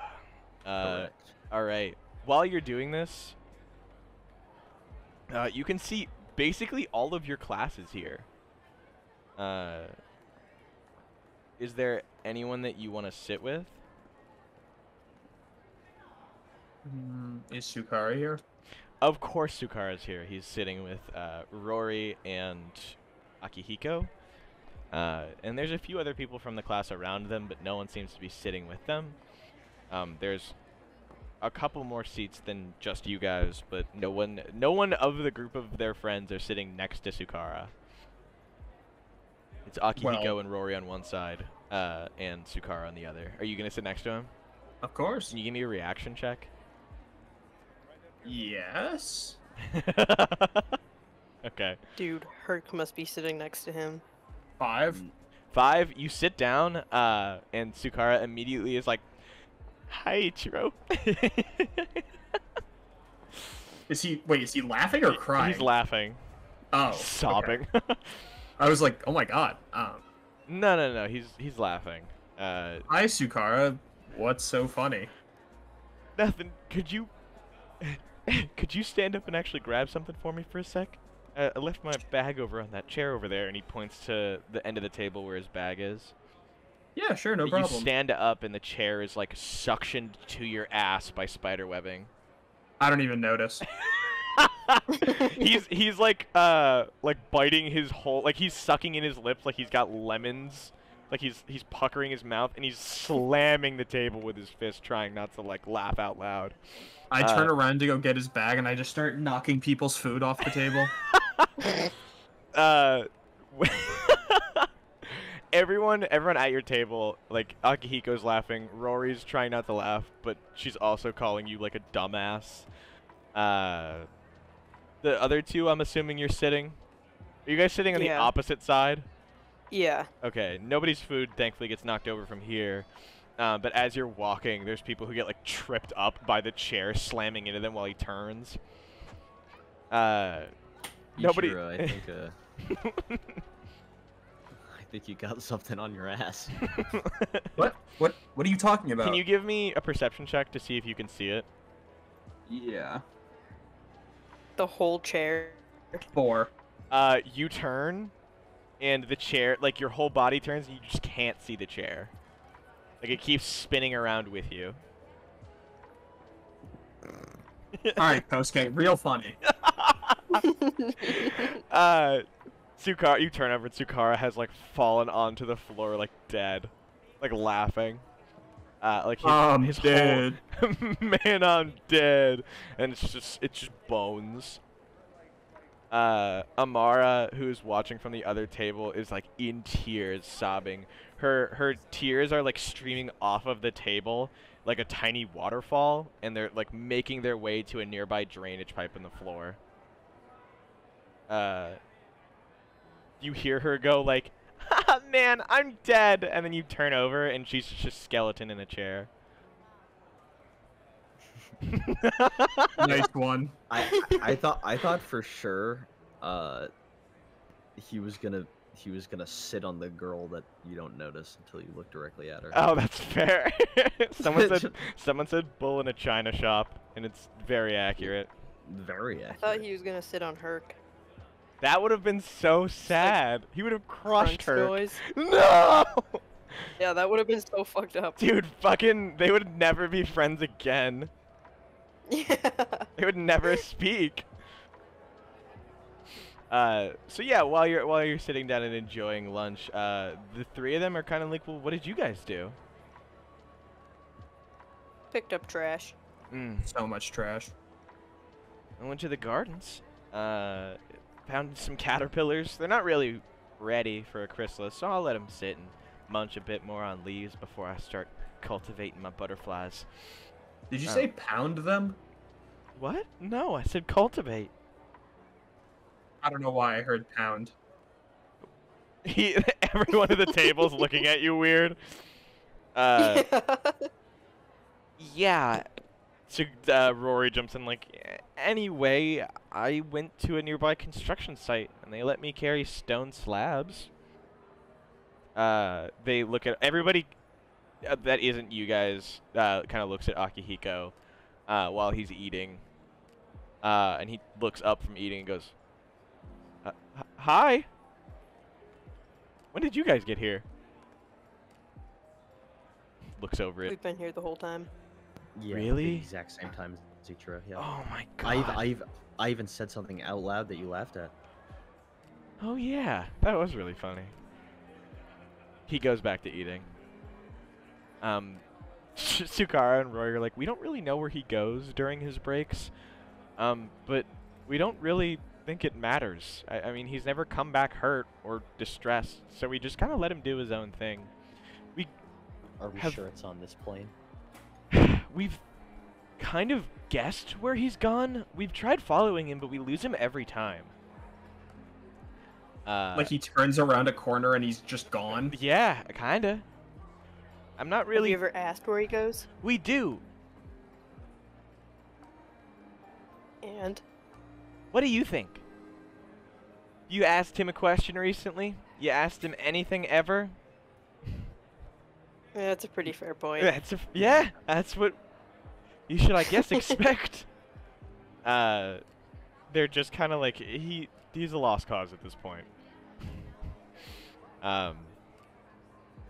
Correct. All right. While you're doing this, you can see basically all of your classes here. Is there anyone that you want to sit with? Is Sukari here? Of course Sukara's here. He's sitting with Rory and Akihiko. And there's a few other people from the class around them, but no one seems to be sitting with them. There's a couple more seats than just you guys, but no one of the group of their friends are sitting next to Sukara. It's Akihiko and Rory on one side, and Sukara on the other. Are you gonna sit next to him? Of course. Can you give me a reaction check? Yes. Okay. Dude, Herc must be sitting next to him. 5. 5, you sit down, and Sukara immediately is like, "Hi, Ichiro." Is he? Wait, is he laughing or crying? He's laughing, Oh, sobbing. okay. I was like, oh my god. No. He's laughing. Hi, Sukara. What's so funny? Nothing. Could you stand up and actually grab something for me for a sec? I left my bag over on that chair over there, and he points to the end of the table where his bag is. Yeah, sure, no But problem. You stand up, and the chair is like suctioned to your ass by spider webbing. I don't even notice. he's like biting his whole, like he's sucking in his lips like he's got lemons, like he's puckering his mouth, and he's slamming the table with his fist, trying not to like laugh out loud. I turn around to go get his bag, and I just start knocking people's food off the table. Everyone at your table, like Akihiko's laughing, Rory's trying not to laugh, but she's also calling you like a dumbass. The other two, I'm assuming you're sitting. Are you guys sitting on the Yeah. opposite side? Yeah. Okay, nobody's food thankfully gets knocked over from here. But as you're walking, there's people who get like tripped up by the chair slamming into them while he turns. Nobody. Ichiro, I think you got something on your ass. What? What are you talking about? Can you give me a perception check to see if you can see it? Yeah. The whole chair. 4. You turn, and the chair, like your whole body turns, and you just can't see the chair. Like it keeps spinning around with you. Alright, Kosuke, real funny. Sukara, you turn over, and Sukara has like fallen onto the floor, like dead, like laughing. Like I'm his dead. whole man, I'm dead, and it's just bones. Amara, who's watching from the other table, is like in tears, sobbing. Her tears are like streaming off of the table like a tiny waterfall, and they're like making their way to a nearby drainage pipe in the floor. You hear her go like, "Ha, man, I'm dead," and then you turn over and she's just a skeleton in a chair. Nice one. I thought for sure he was gonna sit on the girl that you don't notice until you look directly at her. Oh, that's fair. someone said bull in a china shop, and it's very accurate. Very I accurate. thought he was gonna sit on Herc. That would have been so sad. He would have crushed Crunch her. noise. No! Yeah, that would have been so fucked up. Dude, fucking, they would never be friends again. Yeah. They would never speak. So yeah, while you're sitting down and enjoying lunch, the three of them are kind of like, well, what did you guys do? Picked up trash. So much trash. I went to the gardens. Found some caterpillars. They're not really ready for a chrysalis, so I'll let them sit and munch a bit more on leaves before I start cultivating my butterflies. Did you say pound them? What? No, I said cultivate. I don't know why I heard pound. Everyone at the table's looking at you weird. Yeah. So Rory jumps in like, anyway, I went to a nearby construction site and they let me carry stone slabs. They look at everybody that isn't you guys. Kind of looks at Akihiko while he's eating, and he looks up from eating and goes, "Hi. When did you guys get here?" Looks over it. We've been here the whole time. Yeah, Really? The exact same time as Ichiro. Yeah. Oh my god. I even said something out loud that you laughed at. Oh yeah, that was really funny. He goes back to eating. Sukara and Roy are like, we don't really know where he goes during his breaks, but we don't really think it matters. I mean, he's never come back hurt or distressed, so we just kind of let him do his own thing. Are we Have- sure it's on this plane? We've kind of guessed where he's gone. We've tried following him, but we lose him every time. Like he turns around a corner and he's just gone. Yeah, kinda. I'm not Have really. you ever asked where he goes? We do. And What do you think? You asked him a question recently? You asked him anything ever? yeah, that's a pretty fair point. Yeah, that's what you should, I guess, expect. They're just kind of like he's a lost cause at this point.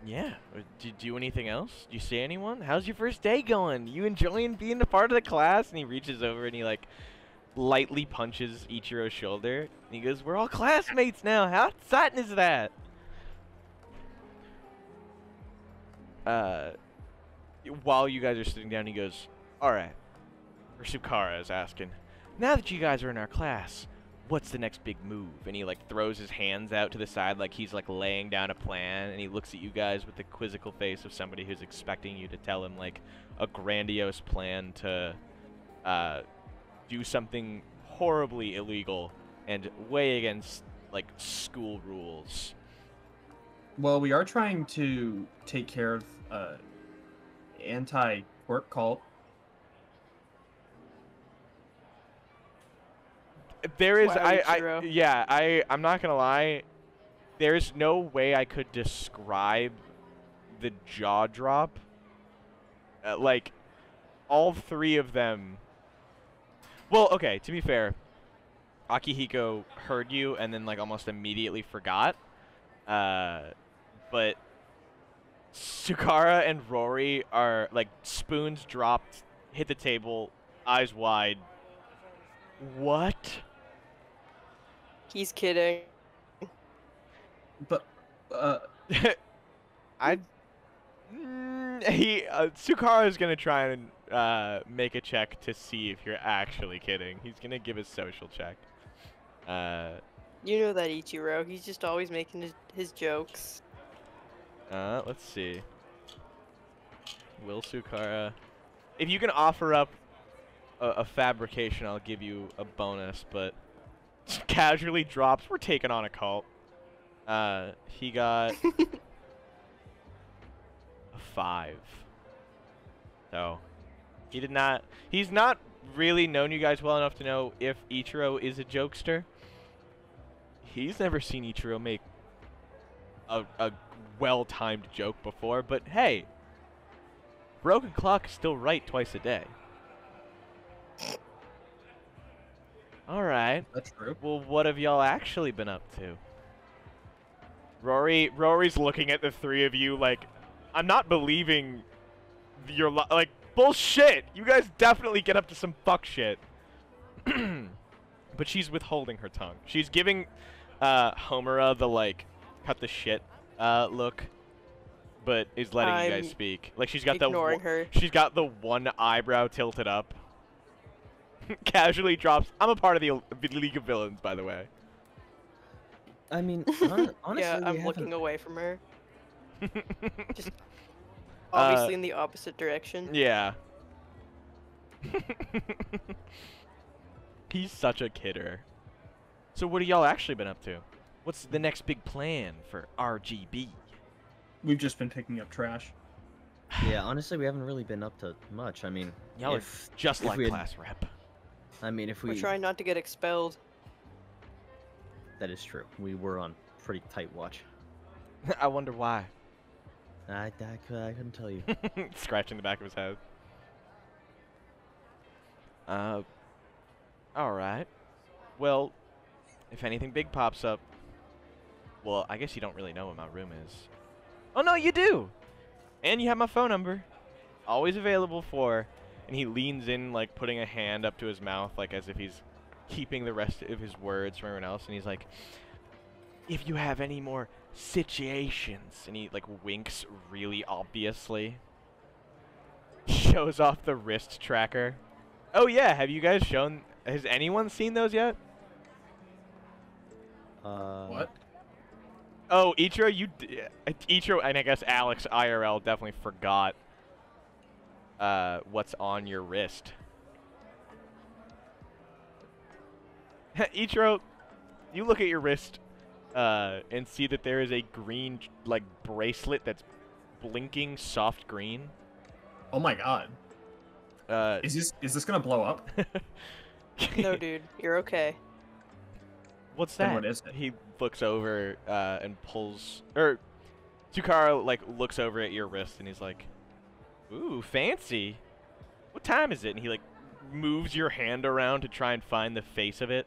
Yeah. Do you do anything else? Do you see anyone? How's your first day going? You enjoying being a part of the class? And he reaches over and he like lightly punches Ichiro's shoulder. And he goes, "We're all classmates now. How exciting is that?" While you guys are sitting down, he goes, "All right." Or Sukara is asking, "Now that you guys are in our class, what's the next big move?" And he like throws his hands out to the side like he's like laying down a plan, and he looks at you guys with the quizzical face of somebody who's expecting you to tell him like a grandiose plan to do something horribly illegal and way against like school rules. Well, we are trying to take care of anti-quirk cult. I'm not gonna lie, there's no way I could describe the jaw drop. Like all three of them. Well, okay, to be fair, Akihiko heard you and then like almost immediately forgot. But Sukara and Rory are like spoons dropped, hit the table, eyes wide. What? He's kidding. But Sukara is gonna try and make a check to see if you're actually kidding. He's gonna give a social check. You know that Ichiro. He's just always making his jokes. Let's see. Will Sukara, if you can offer up a fabrication, I'll give you a bonus. But casually drops. We're taking on a cult. He got a 5. So he did not. He's not really known you guys well enough to know if Ichiro is a jokester. He's never seen Ichiro make a well-timed joke before, but hey, broken clock is still right twice a day. Alright. that's true. Well, what have y'all actually been up to? Rory's looking at the three of you like, I'm not believing you're like, bullshit! You guys definitely get up to some fuck shit. But she's withholding her tongue. She's giving Homura the like, cut the shit look, but is letting you guys speak. Like she's got ignoring her. She's got the one eyebrow tilted up. Casually drops. I'm a part of the League of Villains, by the way. I mean, honestly, Yeah, I'm we looking haven't- away from her. Just obviously in the opposite direction. Yeah. He's such a kidder. So what have y'all actually been up to? What's the next big plan for RGB? We've just been picking up trash. Yeah, honestly, we haven't really been up to much. I mean, Y'all are if just if like we had- class rep. I mean, if We're we trying not to get expelled. that is true. We were on pretty tight watch. I wonder why. I couldn't tell you. Scratching the back of his head. Alright. Well, if anything big pops up, well, I guess you don't really know what my room is. Oh, no, you do! And you have my phone number. Always available for... And he leans in, like, putting a hand up to his mouth, like, as if he's keeping the rest of his words from everyone else. And he's like, if you have any more situations... And he, like, winks really obviously. Shows off the wrist tracker. Oh, yeah, have you guys shown... Has anyone seen those yet? What? Oh, Ichiro, Ichiro, and I guess Alex IRL definitely forgot what's on your wrist. Ichiro, you look at your wrist and see that there is a green like bracelet that's blinking soft green. Oh my god. Uh, Is this gonna blow up? No, dude, you're okay. What's Then that? what is it? He looks over and pulls, or Tsukara like looks over at your wrist and he's like, "Ooh, fancy. What time is it?" And he like moves your hand around to try and find the face of it.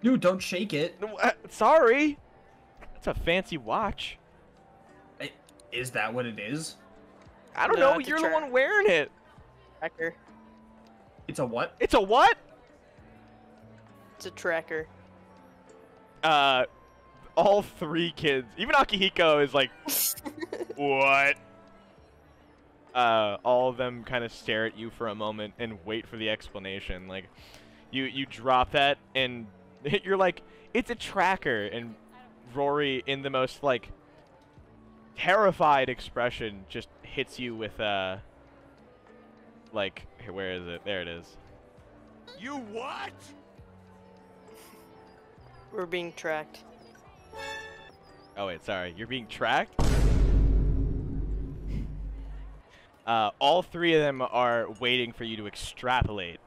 Dude, don't shake it. No, sorry. It's a fancy watch. Is that what it is? I don't No, know. it's a You're the tra- one wearing it. Tracker. It's a what? It's a what? It's a tracker. All three kids, even Akihiko is like, what? All of them kind of stare at you for a moment and wait for the explanation. Like, you drop that and you're like, it's a tracker. And Rory, in the most like terrified expression, just hits you with like, where is it? There it is. You what? We're being tracked. Oh wait, sorry. You're being tracked? All three of them are waiting for you to extrapolate.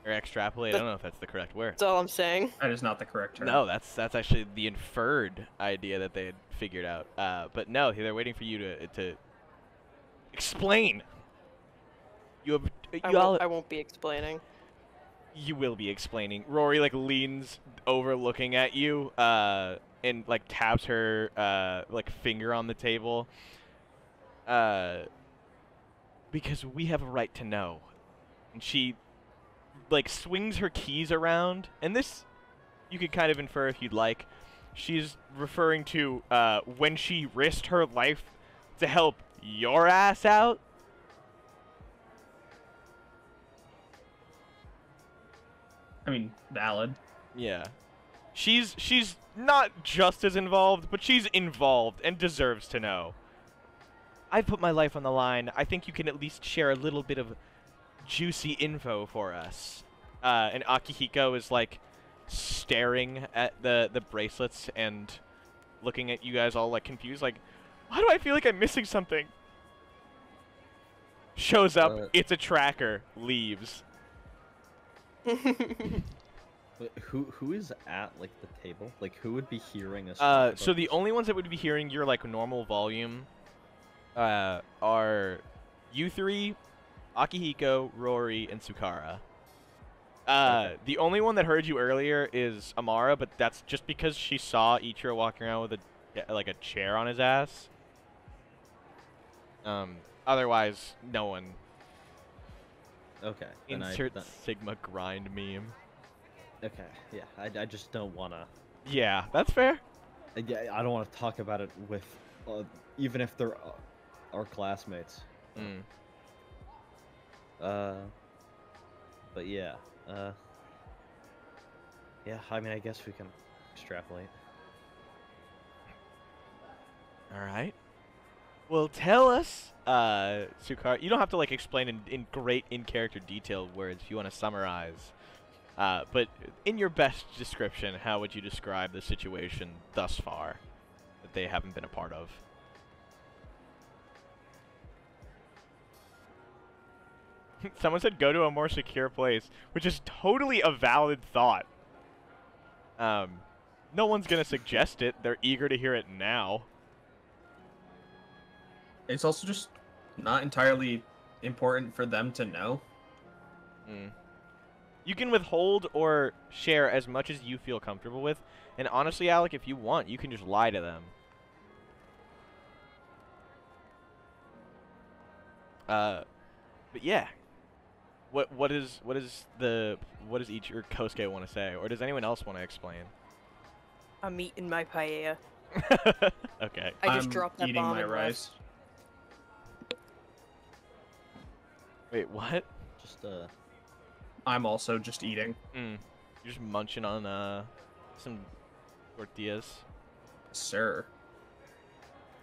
Or extrapolate, I don't know if that's the correct word. That's all I'm saying. That is not the correct term. No, that's actually the inferred idea that they had figured out. But no, they're waiting for you to explain. You have I won't be explaining. You will be explaining. Rory like leans over looking at you and like taps her like finger on the table. Because we have a right to know. And she like swings her keys around, and this you could kind of infer if you'd like. She's referring to when she risked her life to help your ass out. I mean, valid. Yeah. She's not just as involved, but she's involved and deserves to know. I put my life on the line. I think you can at least share a little bit of juicy info for us. And Akihiko is like staring at the bracelets and looking at you guys all like confused, like, why do I feel like I'm missing something? Shows up, it's a tracker, leaves. But who is at like the table? Like who would be hearing us? So the only ones that would be hearing your like normal volume are you three, Akihiko, Rory, and Tsukara. Okay. The only one that heard you earlier is Amara, but that's just because she saw Ichiro walking around with a chair on his ass. Otherwise, no one. Okay. then Insert Sigma grind meme. Okay. Yeah. I just don't wanna. Yeah, that's fair. Yeah. I don't want to talk about it with, even if they're our classmates. Mm. But yeah. Yeah. I mean, I guess we can extrapolate. All right. Well, tell us, Tsukara. You don't have to like explain in great in-character detailed words if you want to summarize. But in your best description, how would you describe the situation thus far that they haven't been a part of? Someone said go to a more secure place, which is totally a valid thought. No one's gonna suggest it. They're eager to hear it now. It's also just not entirely important for them to know. Mm. You can withhold or share as much as you feel comfortable with. And honestly, Alec, if you want, you can just lie to them. But yeah. What is each or Kosuke want to say, or does anyone else want to explain? I'm eating my paella. Okay. I just I'm dropped that eating bomb my and rice. Wait, what? Just I'm also just eating. Mm. You're just munching on some tortillas. Sir.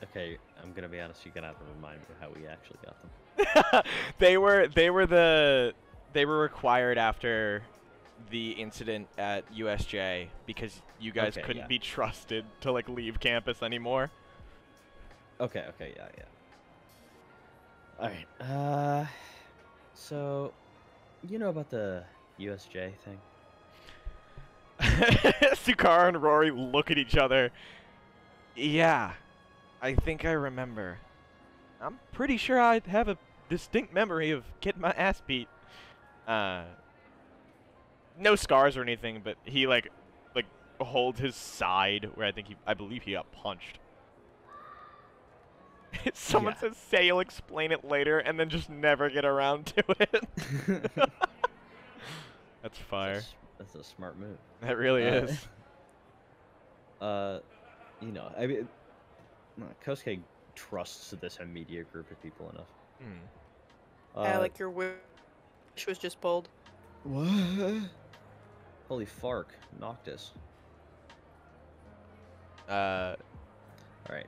okay. I'm gonna be honest. You're gonna have to remind me of how we actually got them. they were required after the incident at USJ because you guys Okay, couldn't yeah. be trusted to like leave campus anymore. Okay, yeah. Alright, so, you know about the USJ thing? Sukar and Rory look at each other. Yeah, I think I remember. I'm pretty sure I have a distinct memory of getting my ass beat. No scars or anything, but he like holds his side where I believe he got punched. Someone Yeah. says, "Say you'll explain it later," and then just never get around to it. That's fire. That's a smart move. That really is. You know, I mean, Kosuke trusts this immediate group of people enough. Yeah, like your wish was just pulled. What? Holy fark, Noctis. Uh, Alright.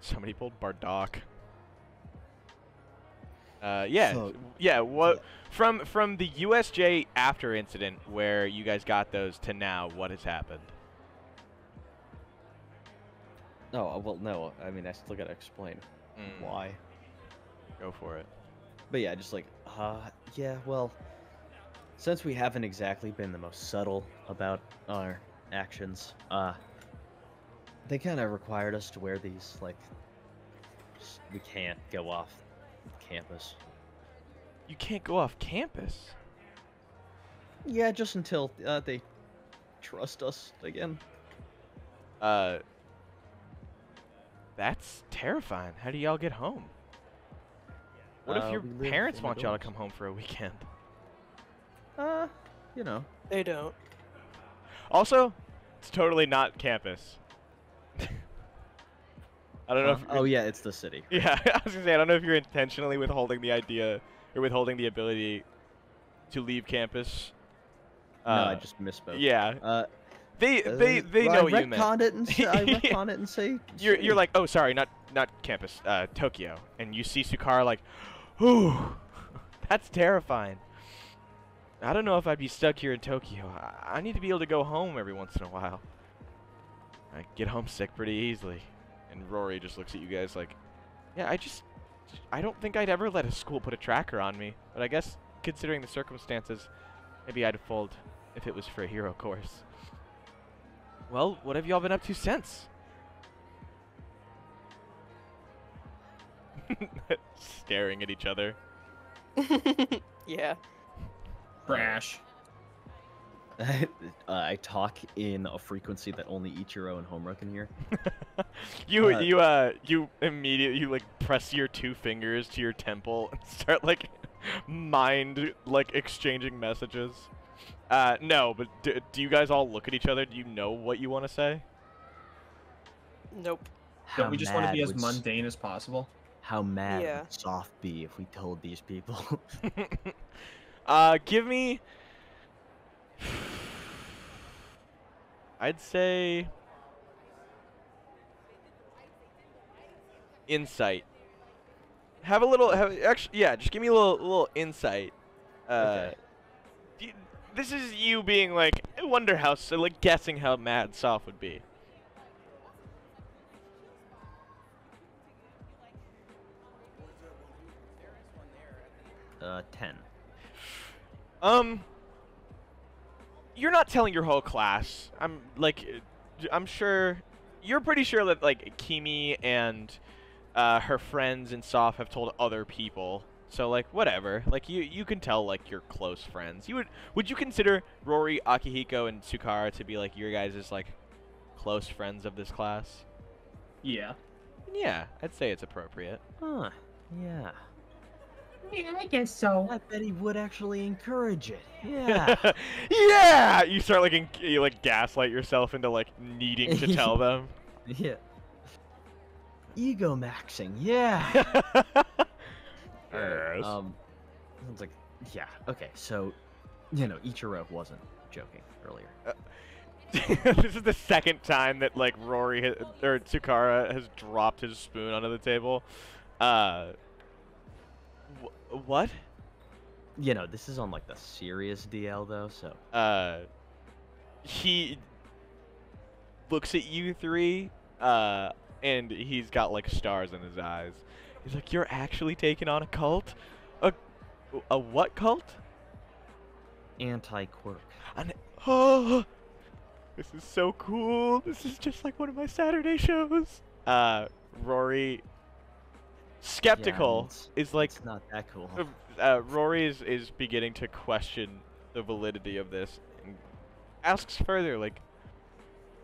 Somebody pulled Bardock. Yeah, So- yeah. What from the USJ after incident where you guys got those to now? What has happened? Oh, well, no. I mean, I still gotta explain why. Go for it. But yeah, just like, yeah, well, since we haven't exactly been the most subtle about our actions, they kind of required us to wear these, like, we can't go off campus. You can't go off campus. Yeah, just until they trust us again. That's terrifying. How do y'all get home? What if your we live parents in the want y'all to dorms. come home for a weekend? You know. They don't. Also, it's totally not campus. I don't know if Oh yeah, it's the city. yeah, I was gonna say I don't know if you're intentionally withholding the idea or withholding the ability to leave campus. No, I just misspoke. Yeah, they I know what you meant. retconned it and I Yeah. retconned it and say You're city. like, oh sorry, not campus, Tokyo, and you see Sukara like, whew, that's terrifying. I don't know if I'd be stuck here in Tokyo. I need to be able to go home every once in a while. I get homesick pretty easily. And Rory just looks at you guys like, yeah, I don't think I'd ever let a school put a tracker on me. But I guess, considering the circumstances, maybe I'd fold if it was for a hero course. Well, what have y'all been up to since? Staring at each other. Yeah. Crash. I talk in a frequency that only Ichiro and Homura can hear. You immediately like press your two fingers to your temple and start like exchanging messages. No, but do you guys all look at each other? Do you know what you want to say? Nope. Don't we just want to be as would mundane as possible? How mad Yeah. would Soft be if we told these people? Give me. I'd say insight. Have a little. Actually, yeah. Just give me a little insight. Okay. This is you being like, I wonder how, so like guessing how mad Soft would be. 10. You're not telling your whole class. I'm sure, you're pretty sure that like Kimi and her friends and Soft have told other people. So like whatever. Like you can tell like your close friends. Would you consider Rory, Akihiko, and Sukara to be like your guys' like close friends of this class? Yeah. Yeah, I'd say it's appropriate. Huh. Yeah. Yeah, I guess so. I bet he would actually encourage it. Yeah. Yeah! You start like you like gaslight yourself into like needing to tell them. Yeah. Ego maxing. Yeah. Yes. It's like, yeah. Okay. So, Ichiro wasn't joking earlier. This is the second time that like Rory or Tsukara has dropped his spoon onto the table. What? You know, this is on like the serious DL though, so. He looks at you three, and he's got like stars in his eyes. He's like, "You're actually taking on a cult? A what cult?" Anti-quirk. Oh, this is so cool. This is just like one of my Saturday shows. Rory, skeptical, is like, It's not that cool. Rory is beginning to question the validity of this and asks further, like,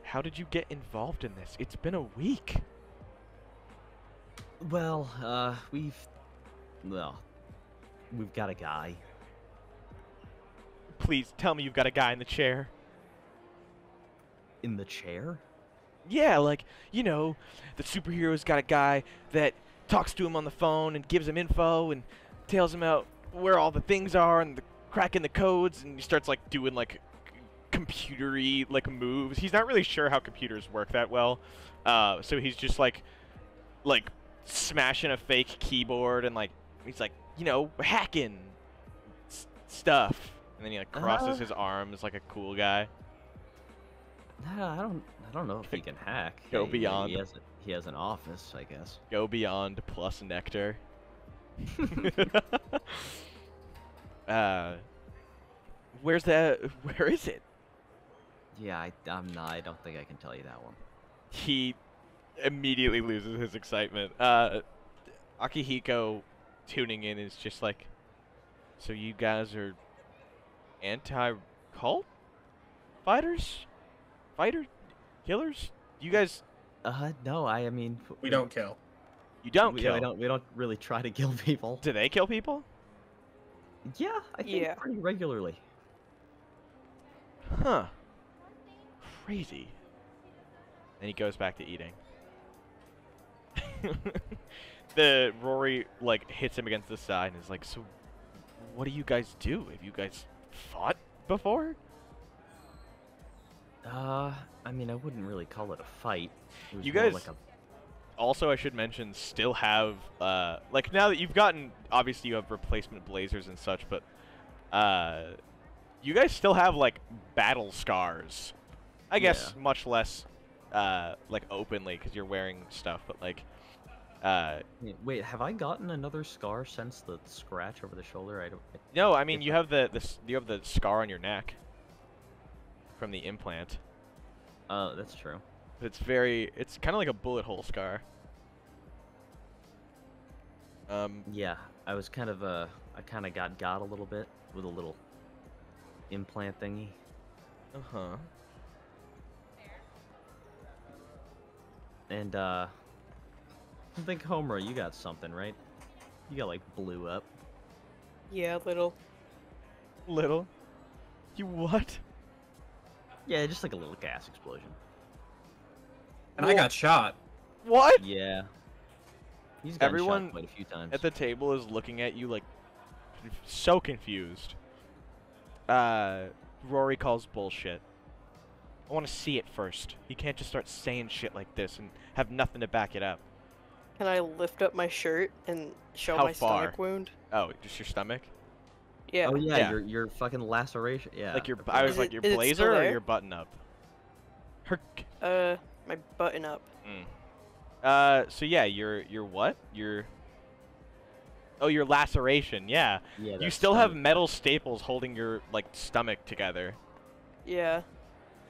how did you get involved in this? It's been a week. Well, we've got a guy. Please tell me you've got a guy in the chair. In the chair? Yeah, like, you know, the superhero's got a guy that talks to him on the phone and gives him info and tells him out where all the things are and cracking the codes, and he starts like doing like computery like moves. He's not really sure how computers work that well, so he's just like smashing a fake keyboard and like he's like, you know, hacking stuff, and then he like crosses his arms like a cool guy. I don't know if he can hack. Go Hey, beyond. He has an office, I guess. Go beyond plus nectar. Where is it? Yeah, I don't think I can tell you that one. He immediately loses his excitement. Akihiko tuning in is just like, so you guys are anti-cult fighters? Killers? You guys... No, I mean... We don't kill. You don't we, kill? we don't really try to kill people. Do they kill people? Yeah, I think Yeah. pretty regularly. Huh. Crazy. Then he goes back to eating. The Rory like hits him against the side and is like, so what do you guys do? Have you guys fought before? I mean, I wouldn't really call it a fight. It was You more guys- like a... Also, I should mention, still have like now that you've gotten, obviously you have replacement blazers and such, but you guys still have like battle scars. I guess much less like openly because you're wearing stuff, but like Wait, have I gotten another scar since the scratch over the shoulder? no, I mean you have the scar on your neck from the implant. Oh, that's true. It's kind of like a bullet hole scar. Yeah, I was kind of I kind of got a little bit with a little implant thingy. Uh-huh. And I think Homer, you got something, right? You got like blew up. Yeah, little. Little. You what? Yeah, just like a little gas explosion. And I got shot. What? Yeah. He's gotten Everyone shot quite a few times. at the table is looking at you like so confused. Rory calls bullshit. I want to see it first. You can't just start saying shit like this and have nothing to back it up. Can I lift up my shirt and show How my far? stomach wound? Oh, just your stomach? Yeah. Oh yeah, Yeah. your fucking laceration. Yeah. Like your, okay. I was Is like it- your is it still blazer or there? your button up? Her. My button up. So yeah, your what? Oh, your laceration. Yeah. Yeah, You that's still have stomach. metal staples holding your like stomach together. Yeah.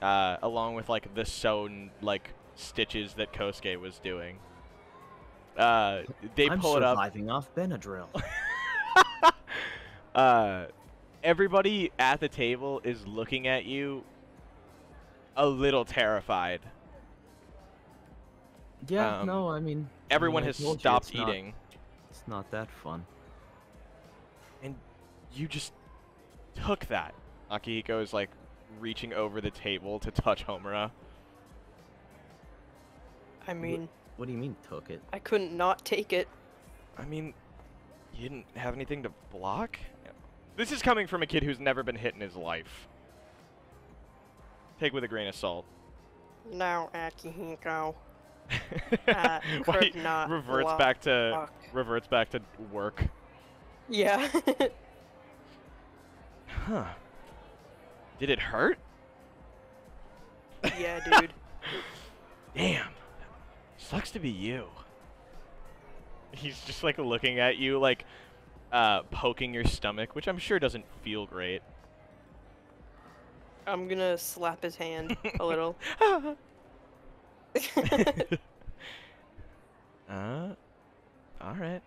Along with like the sewn like stitches that Kosuke was doing. They I'm pull it up. surviving off Benadryl. Everybody at the table is looking at you a little terrified. Yeah, Um, no, I mean Everyone I has told you, stopped it's not- eating, It's not that fun. and you just took that. Akihiko is like reaching over the table to touch Homura. I mean, What do you mean took it? I couldn't not take it. I mean, you didn't have anything to block? This is coming from a kid who's never been hit in his life. Take with a grain of salt. No, Akihiko. Why could not reverts block. back to Fuck. reverts back to work. Yeah. Huh. Did it hurt? Yeah, dude. Damn. Sucks to be you. He's just like looking at you, like poking your stomach, which I'm sure doesn't feel great. I'm gonna slap his hand a little. Alright.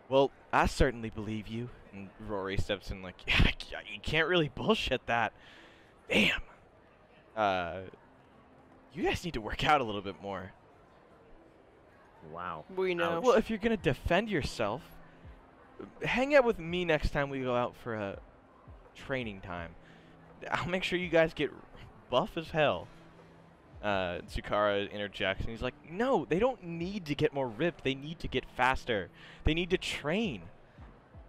Well, I certainly believe you. And Rory steps in like, yeah, you can't really bullshit that. Damn. You guys need to work out a little bit more. Wow. We know. Well, if you're gonna defend yourself, hang out with me next time we go out for a training time. I'll make sure you guys get buff as hell. Tsukara interjects, and he's like, no, they don't need to get more ripped. They need to get faster. They need to train.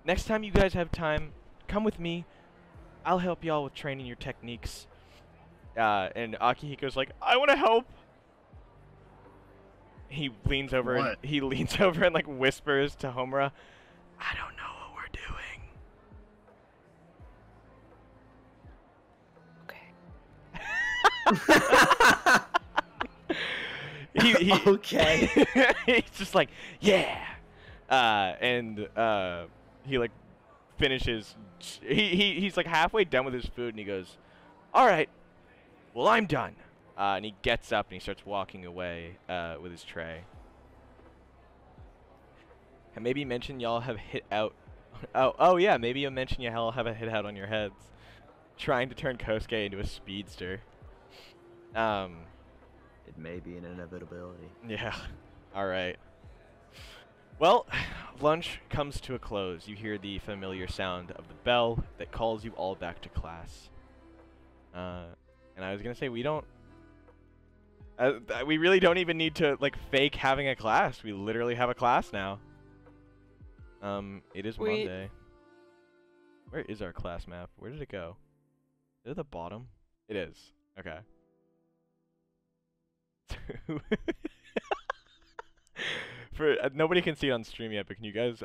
Next time you guys have time, come with me. I'll help y'all with training your techniques. And Akihiko's like, I want to help. He leans over and like whispers to Homura, I don't know what we're doing. Okay. Okay. He's just like, yeah. He like finishes. He's like halfway done with his food, and he goes, all right, well, I'm done. And he gets up and he starts walking away with his tray. And maybe mention y'all have hit out. Oh yeah, maybe you'll mention y'all have a hit out on your heads, trying to turn Kosuke into a speedster. It may be an inevitability. Yeah. All right. Well, lunch comes to a close. You hear the familiar sound of the bell that calls you all back to class. And I was gonna say we really don't even need to like fake having a class. We literally have a class now. It is Monday. Where is our class map? Where did it go? Is it at the bottom? It is. Okay. For nobody can see it on stream yet, but can you guys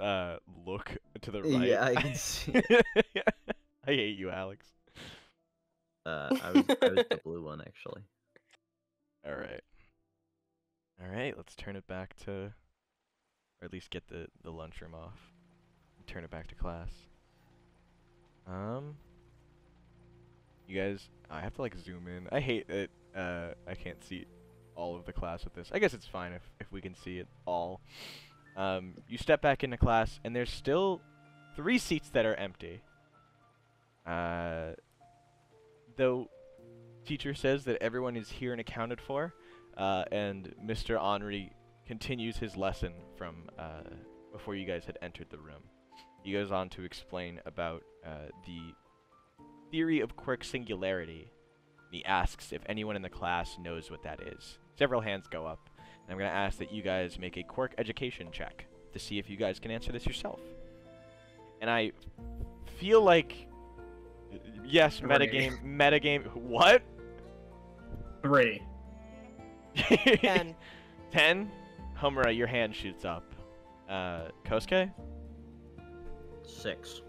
look to the right? Yeah, I can see. I hate you, Alex. I was the blue one actually. All right. All right, let's turn it back to, or at least get the lunchroom off. And turn it back to class. You guys, I have to like zoom in. I hate that I can't see all of the class with this. I guess it's fine if we can see it all. You step back into class, and there's still 3 seats that are empty. Though teacher says that everyone is here and accounted for, and Mr. Henri continues his lesson from before you guys had entered the room. He goes on to explain about the theory of quirk singularity. He asks if anyone in the class knows what that is. Several hands go up, and I'm going to ask that you guys make a quirk education check to see if you guys can answer this yourself. And I feel like, yes, metagame, what? 3. 10. 10? Homura, your hand shoots up. Kosuke? 6.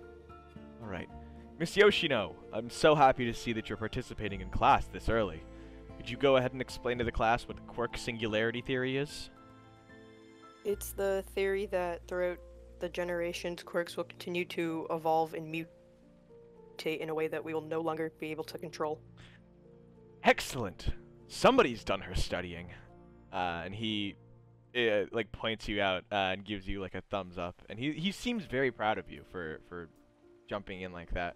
Alright. Miss Yoshino, I'm so happy to see that you're participating in class this early. Could you go ahead and explain to the class what the quirk singularity theory is? It's the theory that throughout the generations, quirks will continue to evolve and mutate in a way that we will no longer be able to control. Excellent. Somebody's done her studying. And he like points you out and gives you like a thumbs up. And he seems very proud of you for jumping in like that.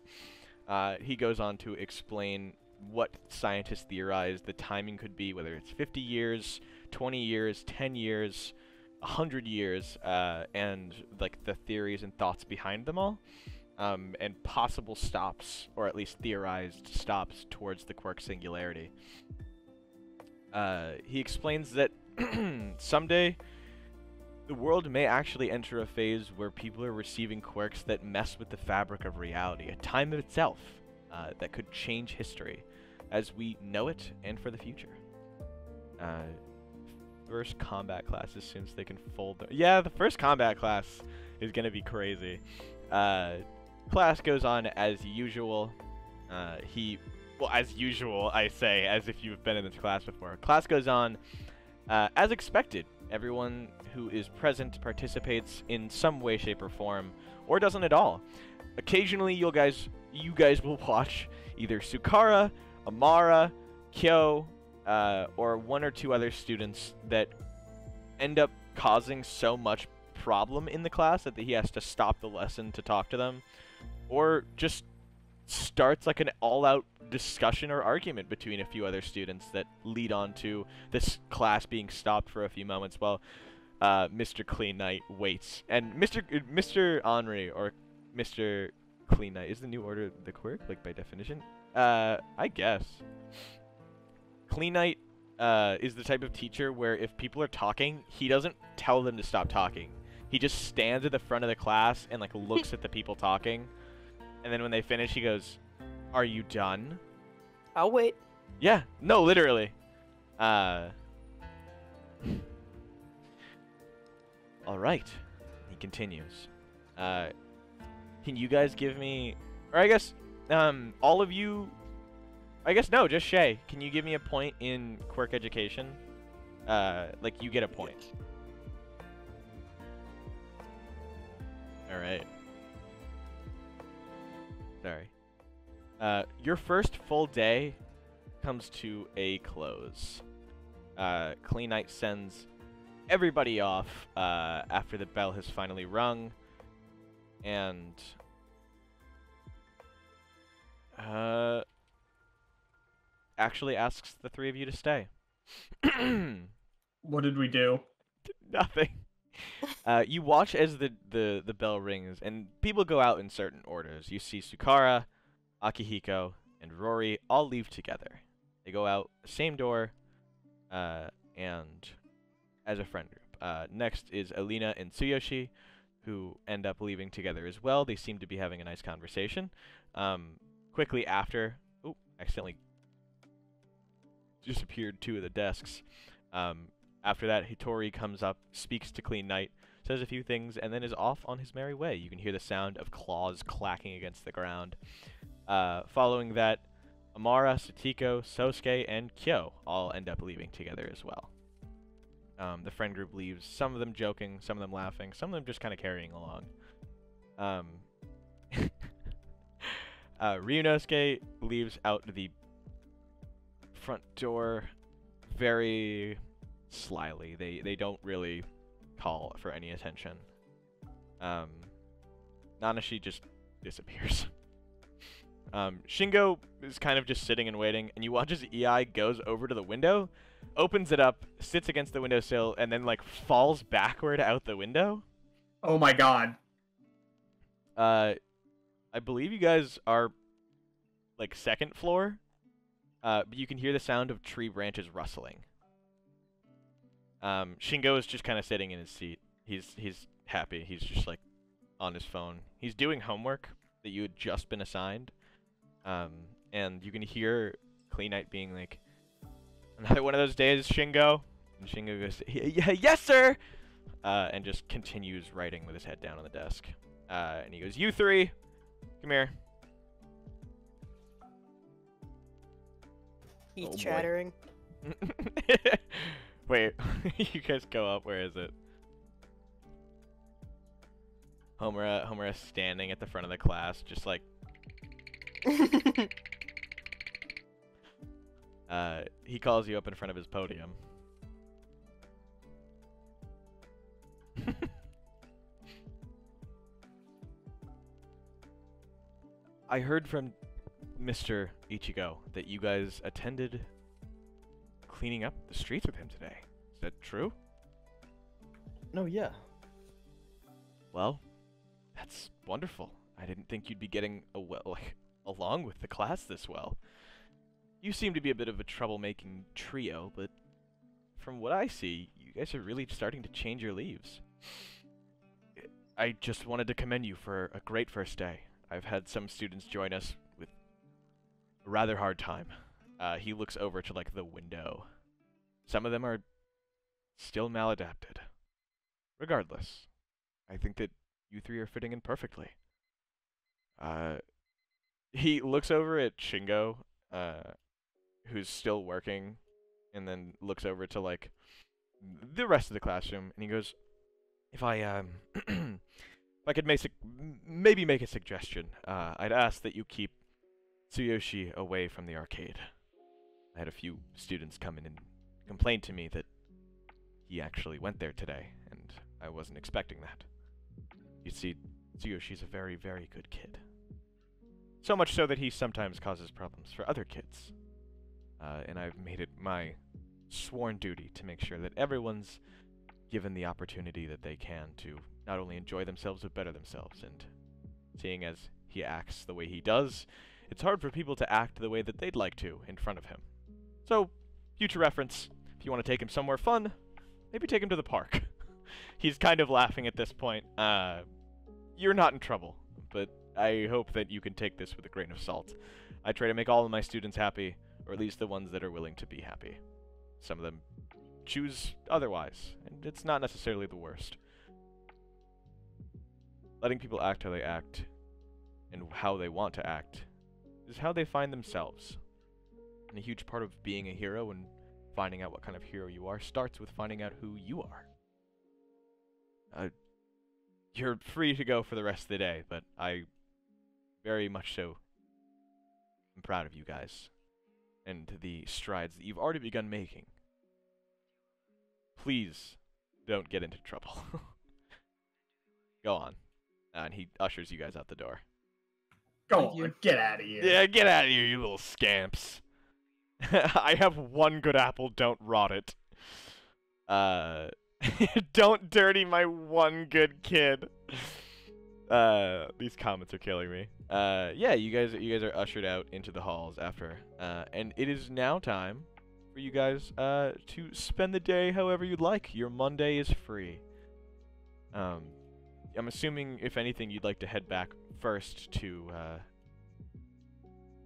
He goes on to explain what scientists theorize the timing could be, whether it's 50 years, 20 years, 10 years, 100 years, and like the theories and thoughts behind them all, and possible stops, or at least theorized stops towards the quirk singularity. He explains that someday the world may actually enter a phase where people are receiving quirks that mess with the fabric of reality, a time of itself that could change history as we know it and for the future. First combat class assumes they can fold. Yeah, the first combat class is gonna be crazy. Class goes on as usual. Well, as usual, I say, as if you've been in this class before. Class goes on as expected. Everyone who is present participates in some way, shape, or form, or doesn't at all. Occasionally, you guys will watch either Sukara, Amara, Kyo, or one or two other students that end up causing so much problem in the class that he has to stop the lesson to talk to them, or just starts like an all-out discussion or argument between a few other students that lead on to this class being stopped for a few moments while Mr. Clean Knight waits. And Mr. Henri, or Mr. Clean Knight, is the new order the quirk, like by definition? I guess. Clean Knight is the type of teacher where if people are talking, he doesn't tell them to stop talking. He just stands at the front of the class and like looks at the people talking. And then when they finish, he goes, "Are you done?" I'll wait. Yeah, no, literally. All right. He continues. Can you guys give me, or I guess, all of you, I guess no, just Shay. Can you give me a point in quirk education? Like you get a point. All right. Sorry. Your first full day comes to a close. Clean Knight sends everybody off after the bell has finally rung, and actually asks the three of you to stay. What did we do? Nothing. You watch as the bell rings, and people go out in certain orders. You see Sukara, Akihiko, and Rory all leave together. They go out the same door, and as a friend group. Next is Alina and Tsuyoshi, who end up leaving together as well. They seem to be having a nice conversation. Quickly after, accidentally disappeared two of the desks. After that, Hitori comes up, speaks to Clean Knight, says a few things, and then is off on his merry way. You can hear the sound of claws clacking against the ground. Following that, Amara, Satiko, Sosuke, and Kyo all end up leaving together as well. The friend group leaves, some of them joking, some of them laughing, some of them just kind of carrying along. Ryunosuke leaves out the front door very slyly. They don't really call for any attention. Nanashi just disappears. Shingo is kind of just sitting and waiting, and you watch as EI goes over to the window, opens it up, sits against the windowsill, and then like falls backward out the window. Oh my god. I believe you guys are like second floor, but you can hear the sound of tree branches rustling. Shingo is just kind of sitting in his seat. He's happy. He's just like on his phone. He's doing homework that you had just been assigned. And you can hear Clean Knight being like, "Another one of those days, Shingo." And Shingo goes, "Yeah, yes, sir!" And just continues writing with his head down on the desk. And he goes, "You three, come here." He's Oh, boy. chattering. Wait, you guys go up. Where is it? Homura standing at the front of the class, just like. He calls you up in front of his podium. I heard from Mr. Ichigo that you guys attended cleaning up the streets with him today. Is that true? No, yeah. Well, that's wonderful. I didn't think you'd be getting along with the class this well. You seem to be a bit of a troublemaking trio, but from what I see, you guys are really starting to change your leaves. I just wanted to commend you for a great first day. I've had some students join us with a rather hard time. He looks over to like the window. Some of them are still maladapted. Regardless, I think that you three are fitting in perfectly. He looks over at Shingo, who's still working, and then looks over to, like, the rest of the classroom, and he goes, if I, if I could maybe make a suggestion, I'd ask that you keep Tsuyoshi away from the arcade. I had a few students come in and complain to me that he actually went there today, and I wasn't expecting that. You see, Tsuyoshi's a very, very good kid. So much so that he sometimes causes problems for other kids. And I've made it my sworn duty to make sure that everyone's given the opportunity that they can to not only enjoy themselves, but better themselves. And seeing as he acts the way he does, it's hard for people to act the way that they'd like to in front of him. So, future reference, if you want to take him somewhere fun, maybe take him to the park. He's kind of laughing at this point. You're not in trouble, but I hope that you can take this with a grain of salt. I try to make all of my students happy, or at least the ones that are willing to be happy. Some of them choose otherwise, and it's not necessarily the worst. Letting people act how they act, and how they want to act, is how they find themselves. And a huge part of being a hero and finding out what kind of hero you are starts with finding out who you are. You're free to go for the rest of the day, but I very much so am proud of you guys and the strides that you've already begun making. Please don't get into trouble. Go on. And he ushers you guys out the door. Go on, get out of here. Yeah, get out of here, you little scamps. I have one good apple, don't rot it. Don't dirty my one good kid. These comments are killing me. Yeah, you guys are ushered out into the halls after, and it is now time for you guys to spend the day however you'd like. Your Monday is free. I'm assuming, if anything, you'd like to head back first to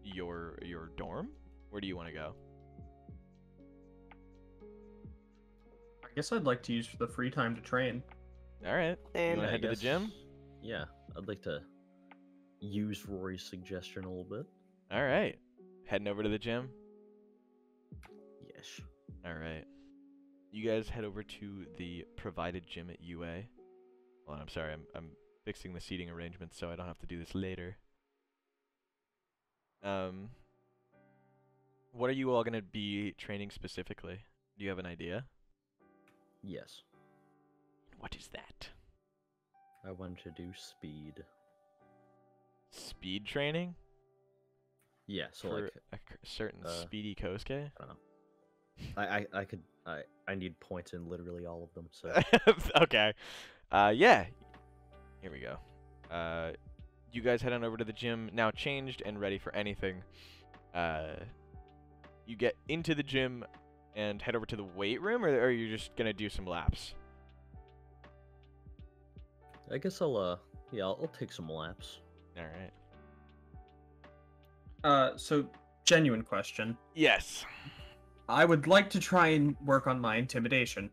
your dorm. Where do you want to go? I guess I'd like to use the free time to train. All right. You And want to head to the gym? Yeah, I'd like to use Rory's suggestion a little bit. All right. Heading over to the gym. Yes. All right. You guys head over to the provided gym at UA. Hold on, I'm sorry. I'm fixing the seating arrangements so I don't have to do this later. What are you all going to be training specifically? Do you have an idea? Yes. What is that? I want to do speed. Speed training? Yeah, so For like a certain speedy Kosuke? I don't know. I need points in literally all of them, so Okay. Yeah. Here we go. You guys head on over to the gym, now changed and ready for anything. You get into the gym and head over to the weight room, or are you just gonna do some laps? I guess I'll take some laps. All right. So genuine question. Yes. I would like to try and work on my intimidation.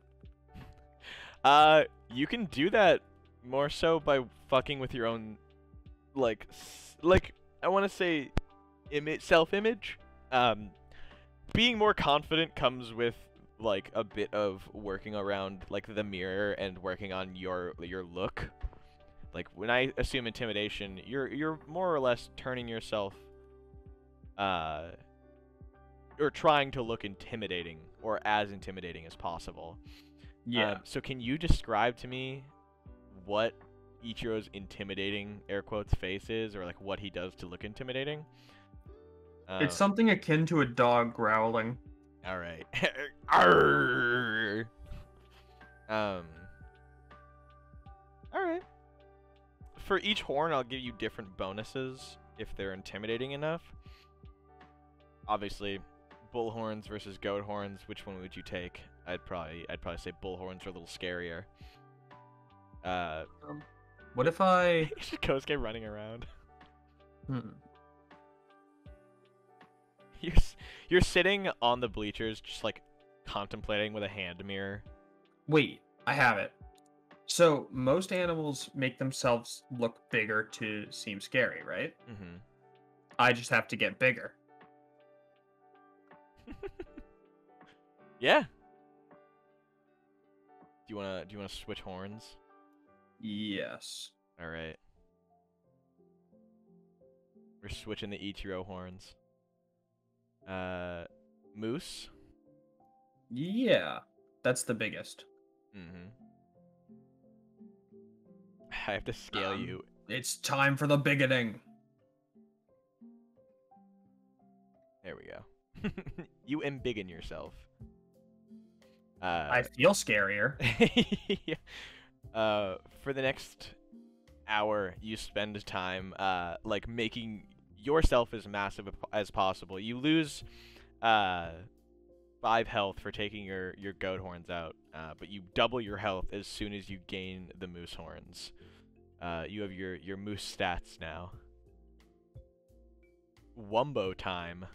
You can do that more so by fucking with your own, like I want to say, self-image. Being more confident comes with like a bit of working around like the mirror and working on your look. Like when I assume intimidation, you're more or less turning yourself, or trying to look intimidating or as intimidating as possible. Yeah. So can you describe to me what Ichiro's intimidating air quotes face is, or like what he does to look intimidating? It's something akin to a dog growling. All right. Arrgh. All right. For each horn, I'll give you different bonuses if they're intimidating enough. Obviously, bull horns versus goat horns. Which one would you take? I'd probably say bull horns are a little scarier. What if I? Kosuke running around. Hmm. You're sitting on the bleachers, just like contemplating with a hand mirror. Wait, I have it. So most animals make themselves look bigger to seem scary, right? Mm-hmm. I just have to get bigger. Yeah. Do you wanna switch horns? Yes. All right. We're switching the Ichiro horns. Moose. Yeah. That's the biggest. Mm-hmm. I have to scale you. It's time for the bigoting. There we go. You embiggen yourself. I feel scarier. For the next hour, you spend time like making yourself as massive as possible. You lose 5 health for taking your goat horns out, but you double your health as soon as you gain the moose horns. You have your moose stats now. Wumbo time.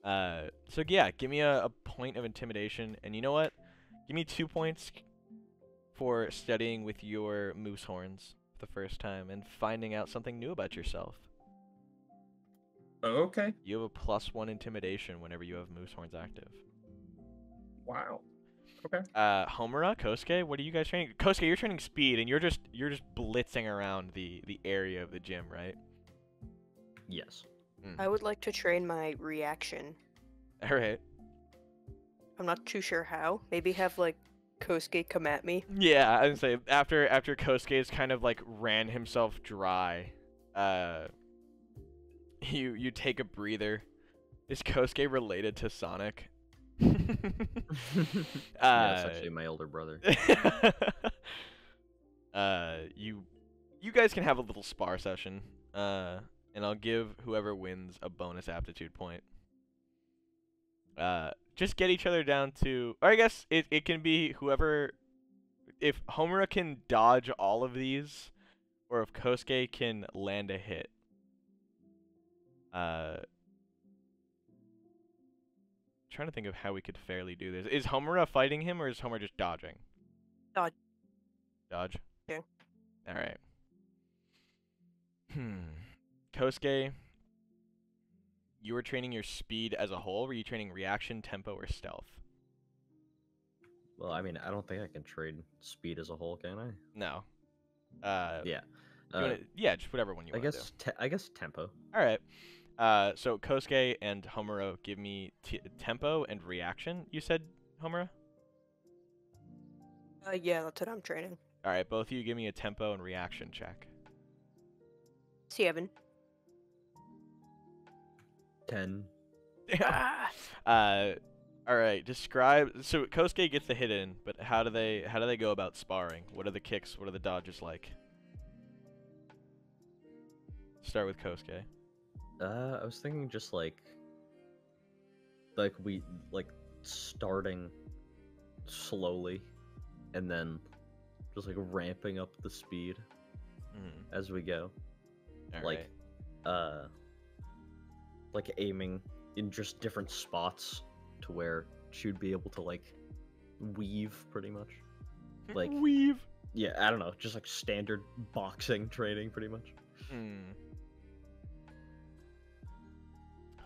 So yeah, give me a point of intimidation, and you know what? Give me 2 points for studying with your moose horns for the first time and finding out something new about yourself. Okay. You have a +1 intimidation whenever you have moose horns active. Wow. Okay. Homura, Kosuke, what are you guys training? Kosuke, you're training speed, and you're just blitzing around the area of the gym, right? Yes. I would like to train my reaction. All right. I'm not too sure how. Maybe have like Kosuke come at me. Yeah, I would say after Kosuke's kind of like ran himself dry, you take a breather. Is Kosuke related to Sonic? Yeah, it's actually my older brother. You guys can have a little spar session. And I'll give whoever wins a bonus aptitude point. Just get each other down to, or I guess it can be whoever, if Homura can dodge all of these, or if Kosuke can land a hit. Trying to think of how we could fairly do this. Is Homura fighting him, or is Homura just dodging? Dodge. Dodge? Yeah. Alright. Kosuke, you were training your speed as a whole. Were you training reaction, tempo, or stealth? Well, I mean, I don't think I can trade speed as a whole, can I? No. Yeah. Yeah, just whatever one you I want to do. guess I guess tempo. All right. So Kosuke and Homura, give me tempo and reaction. You said, Homura? Yeah, that's what I'm training. All right, both of you give me a tempo and reaction check. 7. 10. All right. Describe. So Kosuke gets the hit in, but how do they go about sparring? What are the kicks? What are the dodges like? Start with Kosuke. I was thinking just like we starting slowly, and then just like ramping up the speed as we go. All like right. Like aiming in just different spots to where she'd be able to like weave pretty much. Like weave. Yeah, I don't know, just like standard boxing training pretty much.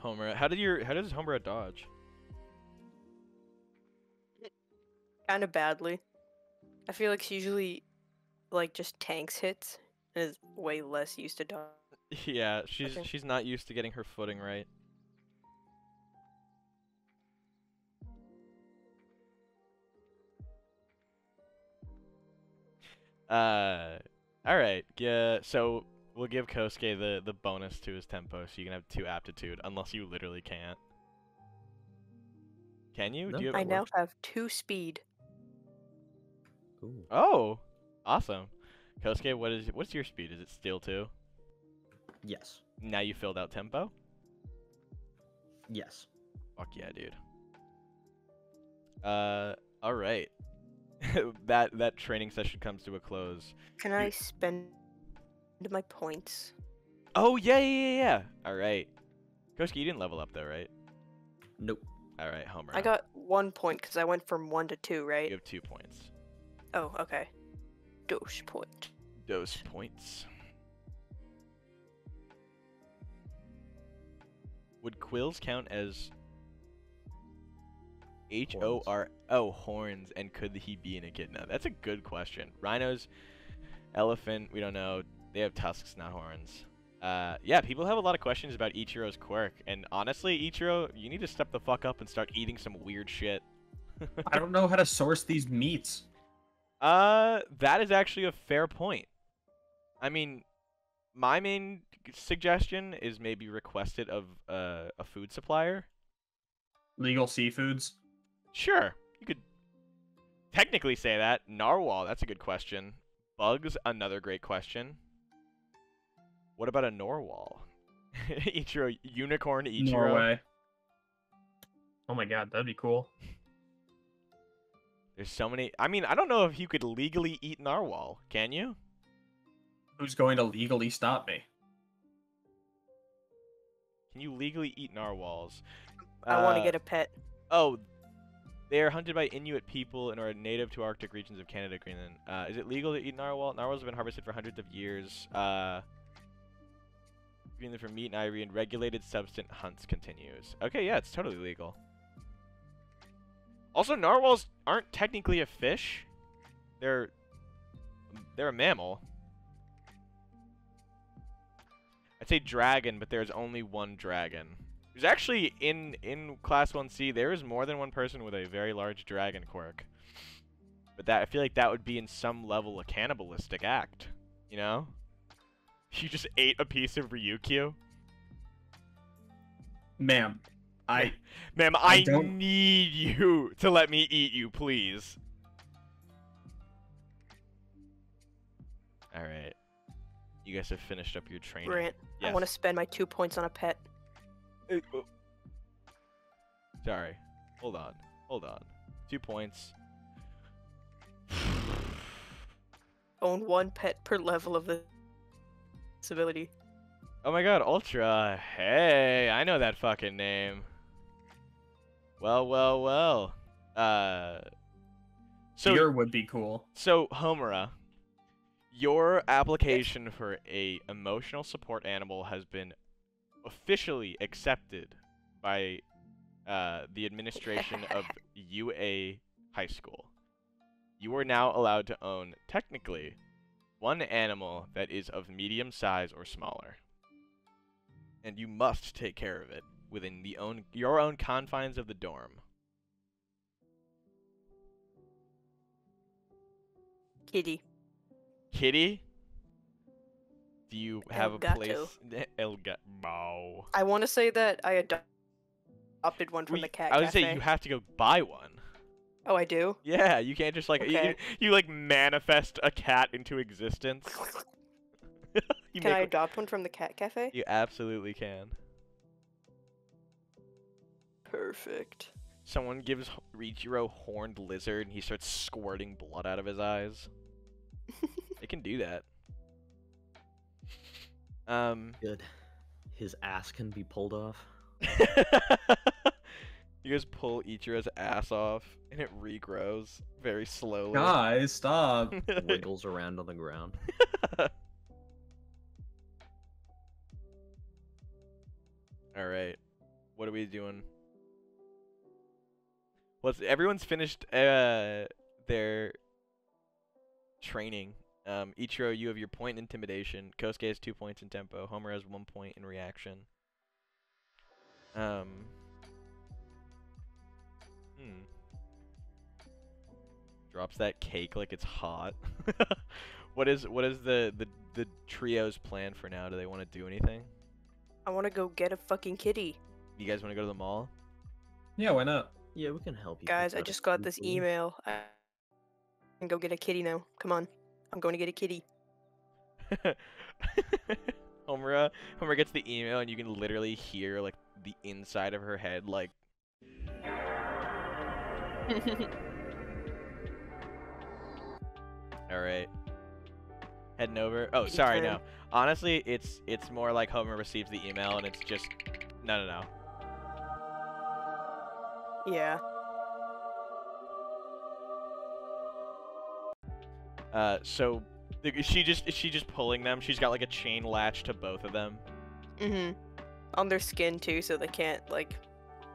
Homura, how does Homura dodge? Kind of badly. I feel like she usually like just tanks hits and is way less used to dodge. Yeah, she's not used to getting her footing right. All right. Yeah. So we'll give Kosuke the bonus to his tempo, so you can have 2 aptitude, unless you literally can't. Can you? No, Do you I have... now have 2 speed. Ooh. Oh, awesome. Kosuke, what's your speed? Is it still 2? Yes. Now you filled out tempo? Yes. Fuck yeah, dude. All right. that training session comes to a close. Can I spend my points? Oh yeah. All right. Kosuke, you didn't level up though, right? Nope. All right, Homer. I got 1 point because I went from 1 to 2, right? You have 2 points. Oh, okay. Dose point. Dose points. Would quills count as H-O-R... Oh, horns, and could he be an echidna? That's a good question. Rhinos, elephant, we don't know. They have tusks, not horns. Yeah, people have a lot of questions about Ichiro's quirk, and honestly, Ichiro, you need to step the fuck up and start eating some weird shit. I don't know how to source these meats. That is actually a fair point. I mean, my main suggestion is maybe request it of a food supplier. Legal seafoods. Sure, you could technically say that. Narwhal, that's a good question. Bugs, another great question. What about a narwhal? Ichiro, unicorn Ichiro. Norway. Oh my god, that'd be cool. There's so many. I mean, I don't know if you could legally eat narwhal. Can you? Who's going to legally stop me? Can you legally eat narwhals? I want to get a pet. Oh, they are hunted by Inuit people and are native to Arctic regions of Canada, Greenland. Is it legal to eat narwhal? Narwhals have been harvested for hundreds of years. Greenland for meat and ivory, and regulated subsistence hunts continues. Okay, yeah, it's totally legal. Also, narwhals aren't technically a fish. They're a mammal. I'd say dragon, but there's only one dragon. There's actually, in Class 1C, there is more than one person with a very large dragon quirk. But that I feel like that would be in some level a cannibalistic act, you know? You just ate a piece of Ryukyu? Ma'am, Ma'am, I I don't- need you to let me eat you, please. Alright. You guys have finished up your training. Grant, I Yes. want to spend my 2 points on a pet. Sorry. Hold on. Hold on. 2 points. Own 1 pet per level of this ability. Oh my god, Ultra. Hey, I know that fucking name. Well, well, well. Deer would be cool. So, Homura, your application for a emotional support animal has been officially accepted by the administration of UA High School. You are now allowed to own, technically, 1 animal that is of medium size or smaller. And you must take care of it within your own confines of the dorm. Kitty. Kitty? Do you have El a Gato. place? El Gato. I want to say that I adopted one from the cat I would cafe. say you have to go buy one. Oh, I do? Yeah, you can't just like Okay. you like manifest a cat into existence. You Can I make- adopt one from the cat cafe? You absolutely can. Perfect. Someone gives Riichiro horned lizard and he starts squirting blood out of his eyes. They can do that. Good. His ass can be pulled off. You guys pull Ichiro's ass off and it regrows very slowly. Guys, stop. Wiggles around on the ground. Alright. What are we doing? Everyone's finished their training. Ichiro, you have your point in intimidation. Kosuke has 2 points in tempo. Homer has 1 point in reaction. Drops that cake like it's hot. What is the trio's plan for now? Do they want to do anything? I want to go get a fucking kitty. You guys want to go to the mall? Yeah, why not? Yeah, we can help you. Guys, pick I out a just got food this food. email. I can go get a kitty now. Come on. I'm going to get a kitty. Homer gets the email and you can literally hear like the inside of her head like Alright. Heading over. Oh, Kitty sorry, time. no. Honestly, it's more like Homer receives the email and it's just no. Yeah. So is she just pulling them? She's got like a chain latch to both of them. Mm-hmm. On their skin too, so they can't like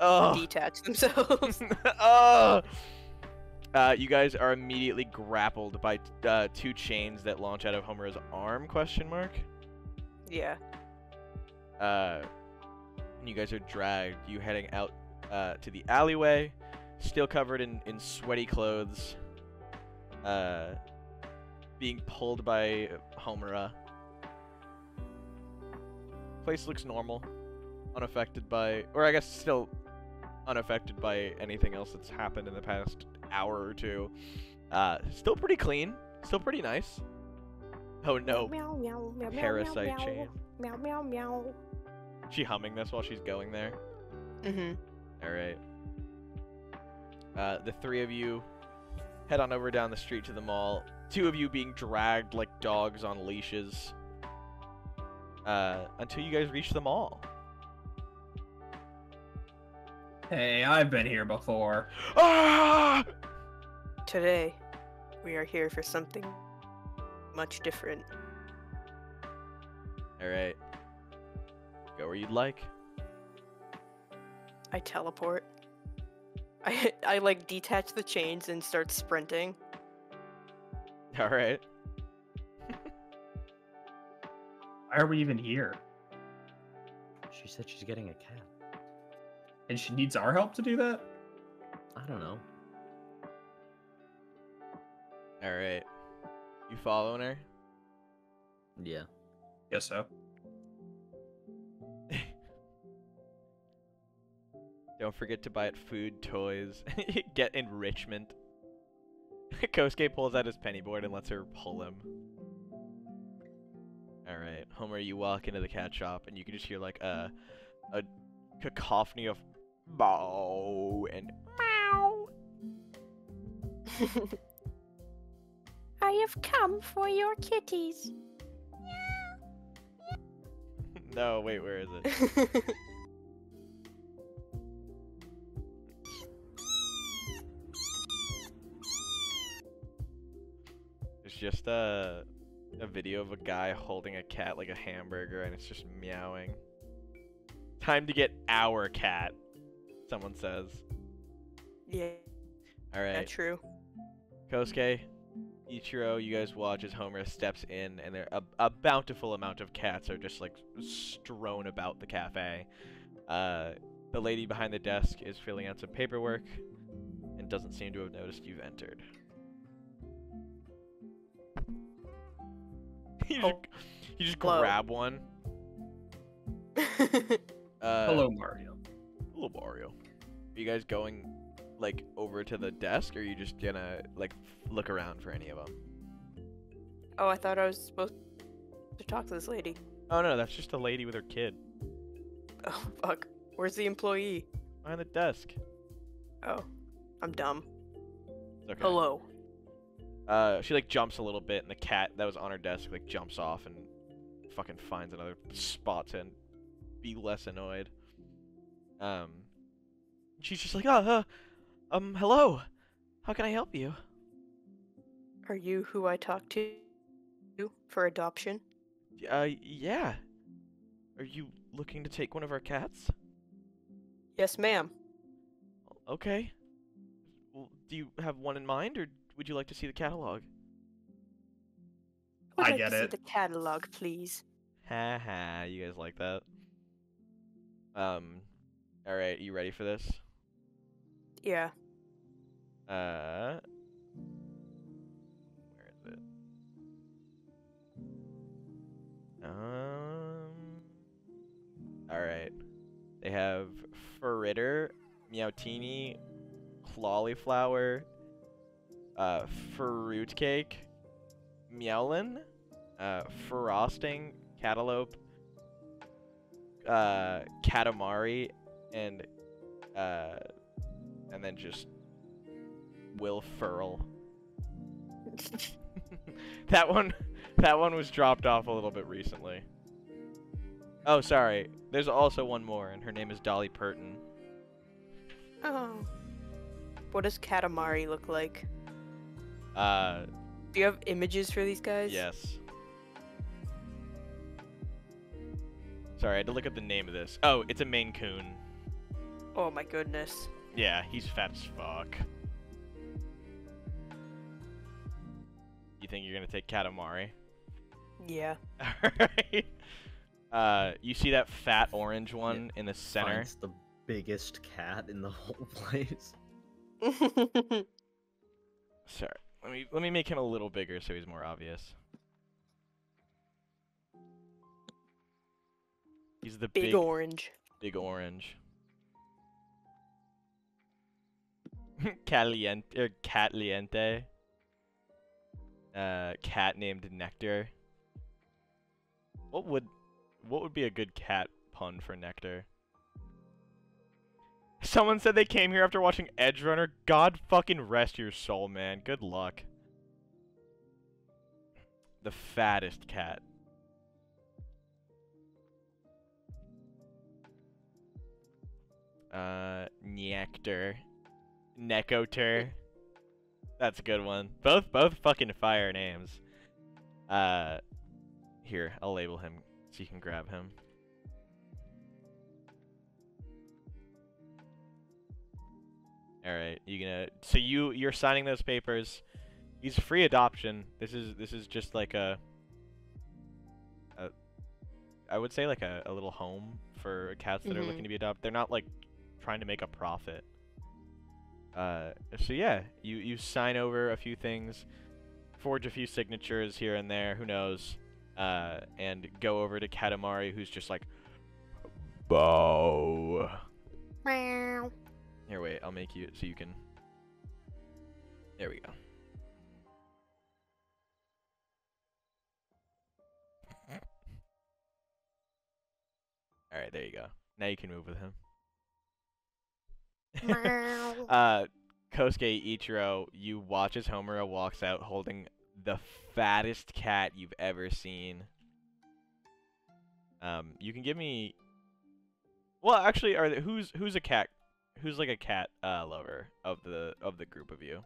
Oh. detach themselves. Oh. You guys are immediately grappled by two chains that launch out of Homura's arm? Question mark. Yeah. You guys are dragged. You heading out to the alleyway, still covered in sweaty clothes. Being pulled by Homura. Place looks normal, unaffected by, or I guess still unaffected by anything else that's happened in the past hour or two. Still pretty clean, still pretty nice. Oh no, Meow, meow, meow, meow, parasite meow, chain. meow, meow, meow. She humming this while she's going there. Mm-hmm. All right. The three of you head on over down the street to the mall. Two of you being dragged like dogs on leashes. Until you guys reach the mall. Hey, I've been here before. Ah! Today, we are here for something much different. All right. Go where you'd like. I teleport. I like detach the chains and start sprinting. All right. Why are we even here? She said she's getting a cat. And she needs our help to do that? I don't know. All right. You following her? Yeah. Guess so. Don't forget to buy it food, toys. Get enrichment. Kosuke pulls out his penny board and lets her pull him. Alright, Homer, you walk into the cat shop and you can just hear like a cacophony of bow and meow. I have come for your kitties. No, wait, where is it? It's just a video of a guy holding a cat like a hamburger and it's just meowing. Time to get our cat, someone says. Yeah, Alright. true. Kosuke, Ichiro, you guys watch as Homer steps in and a bountiful amount of cats are just like strewn about the cafe. The lady behind the desk is filling out some paperwork and doesn't seem to have noticed you've entered. You just Hello. grab one. Hello, Mario. Hello, Mario. Are you guys going like over to the desk, or are you just gonna like look around for any of them? Oh, I thought I was supposed to talk to this lady. Oh no, that's just a lady with her kid Oh, fuck. Where's the employee? behind the desk. Oh, I'm dumb. It's okay. Hello. She like jumps a little bit, and the cat that was on her desk like jumps off and fucking finds another spot to be less annoyed. She's just like, hello. How can I help you? Are you who I talked to for adoption? Yeah. Are you looking to take one of our cats? Yes, ma'am. Okay. Well, do you have one in mind, or would you like to see the catalog? Would I like get to see it. the catalog, please. Haha, you guys like that? Alright, you ready for this? Yeah. Where is it? Alright. They have Furritter, Meowtini, Clawlyflower, Fruitcake, Meowlin, Frosting, Catalope, Katamari, and then just Will Ferrell. that one was dropped off a little bit recently. Oh, sorry. There's also one more, and her name is Dolly Purton. Oh. What does Katamari look like? Do you have images for these guys? Yes. Sorry, I had to look up the name of this. Oh, it's a Maine Coon. Oh my goodness. Yeah, he's fat as fuck. You think you're gonna take Katamari? Yeah. Alright. You see that fat orange one in the center? Finds the biggest cat in the whole place. Sorry. Let me make him a little bigger so he's more obvious. He's the Big orange. Big orange. Caliente, Catliente. Cat named Nectar. What would be a good cat pun for Nectar? Someone said they came here after watching Edge Runner. God fucking rest your soul, man. Good luck. The fattest cat. Nectar. Necoter. That's a good one. Both fucking fire names. Here, I'll label him so you can grab him. Alright, you're signing those papers. He's free adoption. This is just like I would say like a little home for cats that are looking to be adopted. They're not like trying to make a profit. So yeah, you sign over a few things, forge a few signatures here and there, who knows, and go over to Katamari, who's just like, bow. Meow. Here, wait, I'll make you so you can. There we go. Alright, there you go. Now you can move with him. Kosuke Ichiro, you watch as Homura walks out holding the fattest cat you've ever seen. You can give me. Well, actually, who's a cat? Who's like a cat lover of the group of you?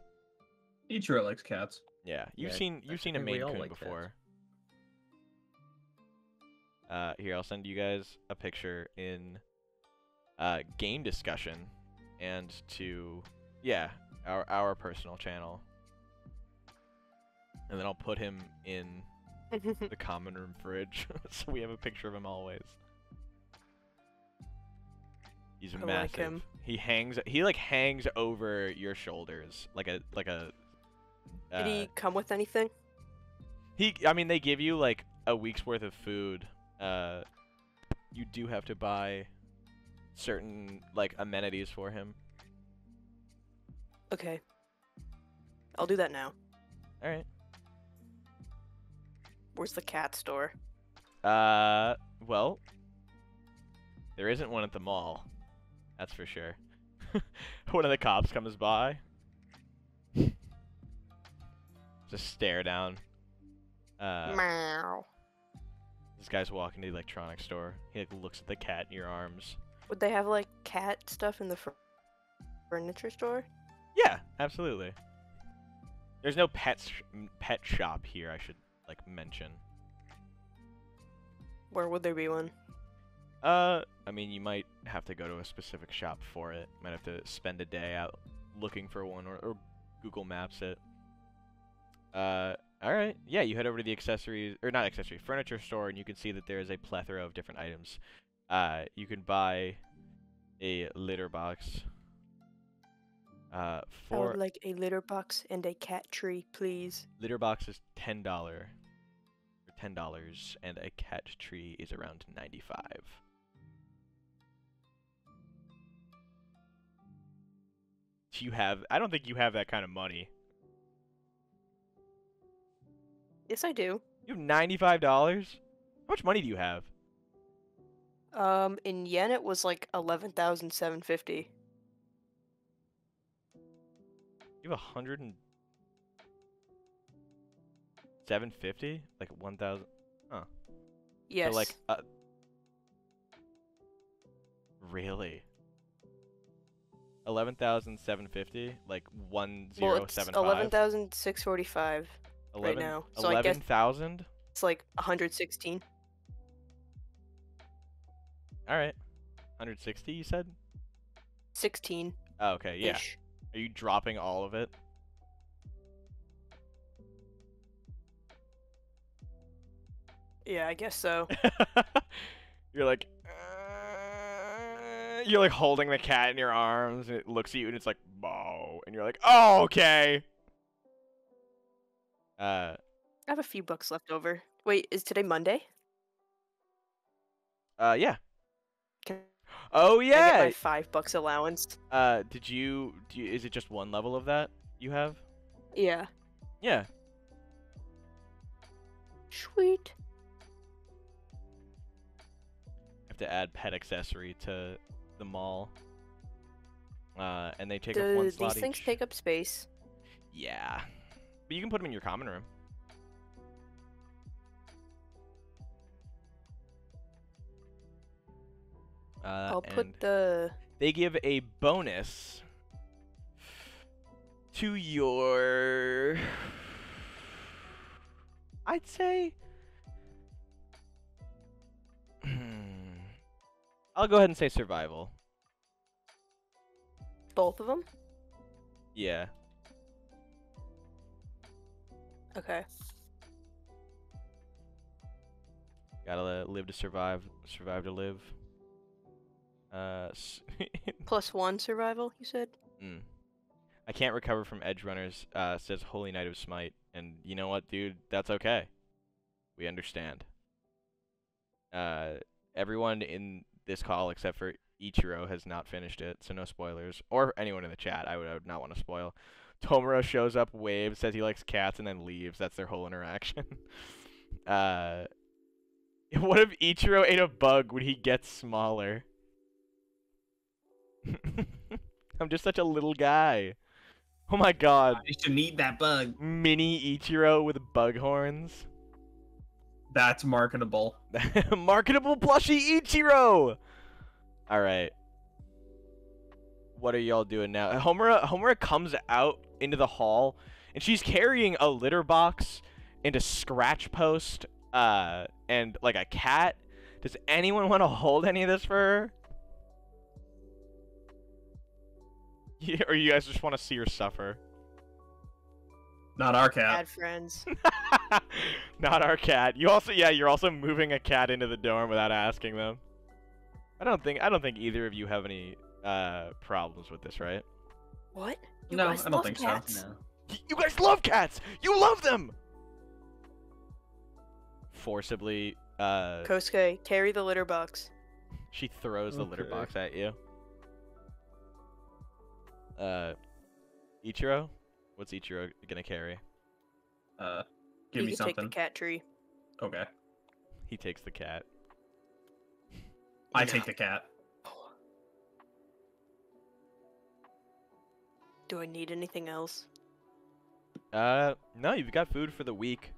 Ichiro likes cats. Yeah, you've Yeah, seen I a think we Maine all Coon like cats. before. Here, I'll send you guys a picture in game discussion and to our personal channel, and then I'll put him in the common room fridge so we have a picture of him always. He's I massive. like him. He hangs over your shoulders like a Did he come with anything? I mean, they give you like a week's worth of food. You do have to buy certain like amenities for him. Okay. I'll do that now. All right. Where's the cat store? Well, there isn't one at the mall. That's for sure. One of the cops comes by. Just stare down. Meow. This guy's walking to the electronics store. He like looks at the cat in your arms. Would they have like cat stuff in the furniture store? Yeah, absolutely. There's no pet shop here, I should like mention. Where would there be one? I mean, you might have to go to a specific shop for it. Might have to spend a day out looking for one, or Google Maps it. Alright. Yeah, you head over to the furniture store, and you can see that there is a plethora of different items. You can buy a litter box. I would like a litter box and a cat tree, please. Litter box is $10. Or $10, and a cat tree is around $95. I don't think you have that kind of money. Yes, I do. You have $95? How much money do you have? In yen it was like 11,750. You have 750? Like 1,000? Huh. Yes. So like, really? 11,750? Like well, it's 1075? 11,645. right now. So I guess 11,000? it's like 116. All right. 160, you said? 16. Oh, okay, yeah. Ish. Are you dropping all of it? Yeah, I guess so. You're like, you're like holding the cat in your arms, and it looks at you, and it's like, "Bow," and you're like, "Oh, okay." I have a few bucks left over. Wait, is today Monday? Yeah. Can Oh, I get my yeah. $5 allowance? Did you, is it just one level of that you have? Yeah. Yeah. Sweet. Have to add pet accessory to the mall. And they take up one Do slot these things each. take up space? Yeah. But you can put them in your common room. I'll and put the... they give a bonus to your, I'd say, I'll go ahead and say survival. both of them? Yeah. Okay. Gotta live to survive, survive to live. +1 survival, you said? I can't recover from edge runners, says Holy Knight of Smite. And you know what, dude? That's okay. We understand. Everyone in this call except for Ichiro has not finished it, so no spoilers. Or anyone in the chat, I would not want to spoil. Tomura shows up, waves, says he likes cats, and then leaves. That's their whole interaction. What if Ichiro ate a bug? Would he get smaller? I'm just such a little guy. Oh my god. I should need that bug. Mini Ichiro with bug horns. That's marketable. Marketable plushie Ichiro! Alright. What are y'all doing now? Homura comes out into the hall, and she's carrying a litter box and a scratch post, and like a cat. Does anyone want to hold any of this for her? Yeah, or you guys just want to see her suffer? Not our cat. Bad friends. Not our cat. You also, yeah, you're also moving a cat into the dorm without asking them. I don't think either of you have any problems with this, right? What? You No, guys I don't love think so. cats? No. You guys love cats. You love them. Forcibly, Kosuke, carry the litter box. she throws the litter Okay. box at you. Ichiro, what's Ichiro gonna carry? Give You me can take something. the cat tree. Okay. He takes the cat. I take the cat. Do I need anything else? No, you've got food for the week.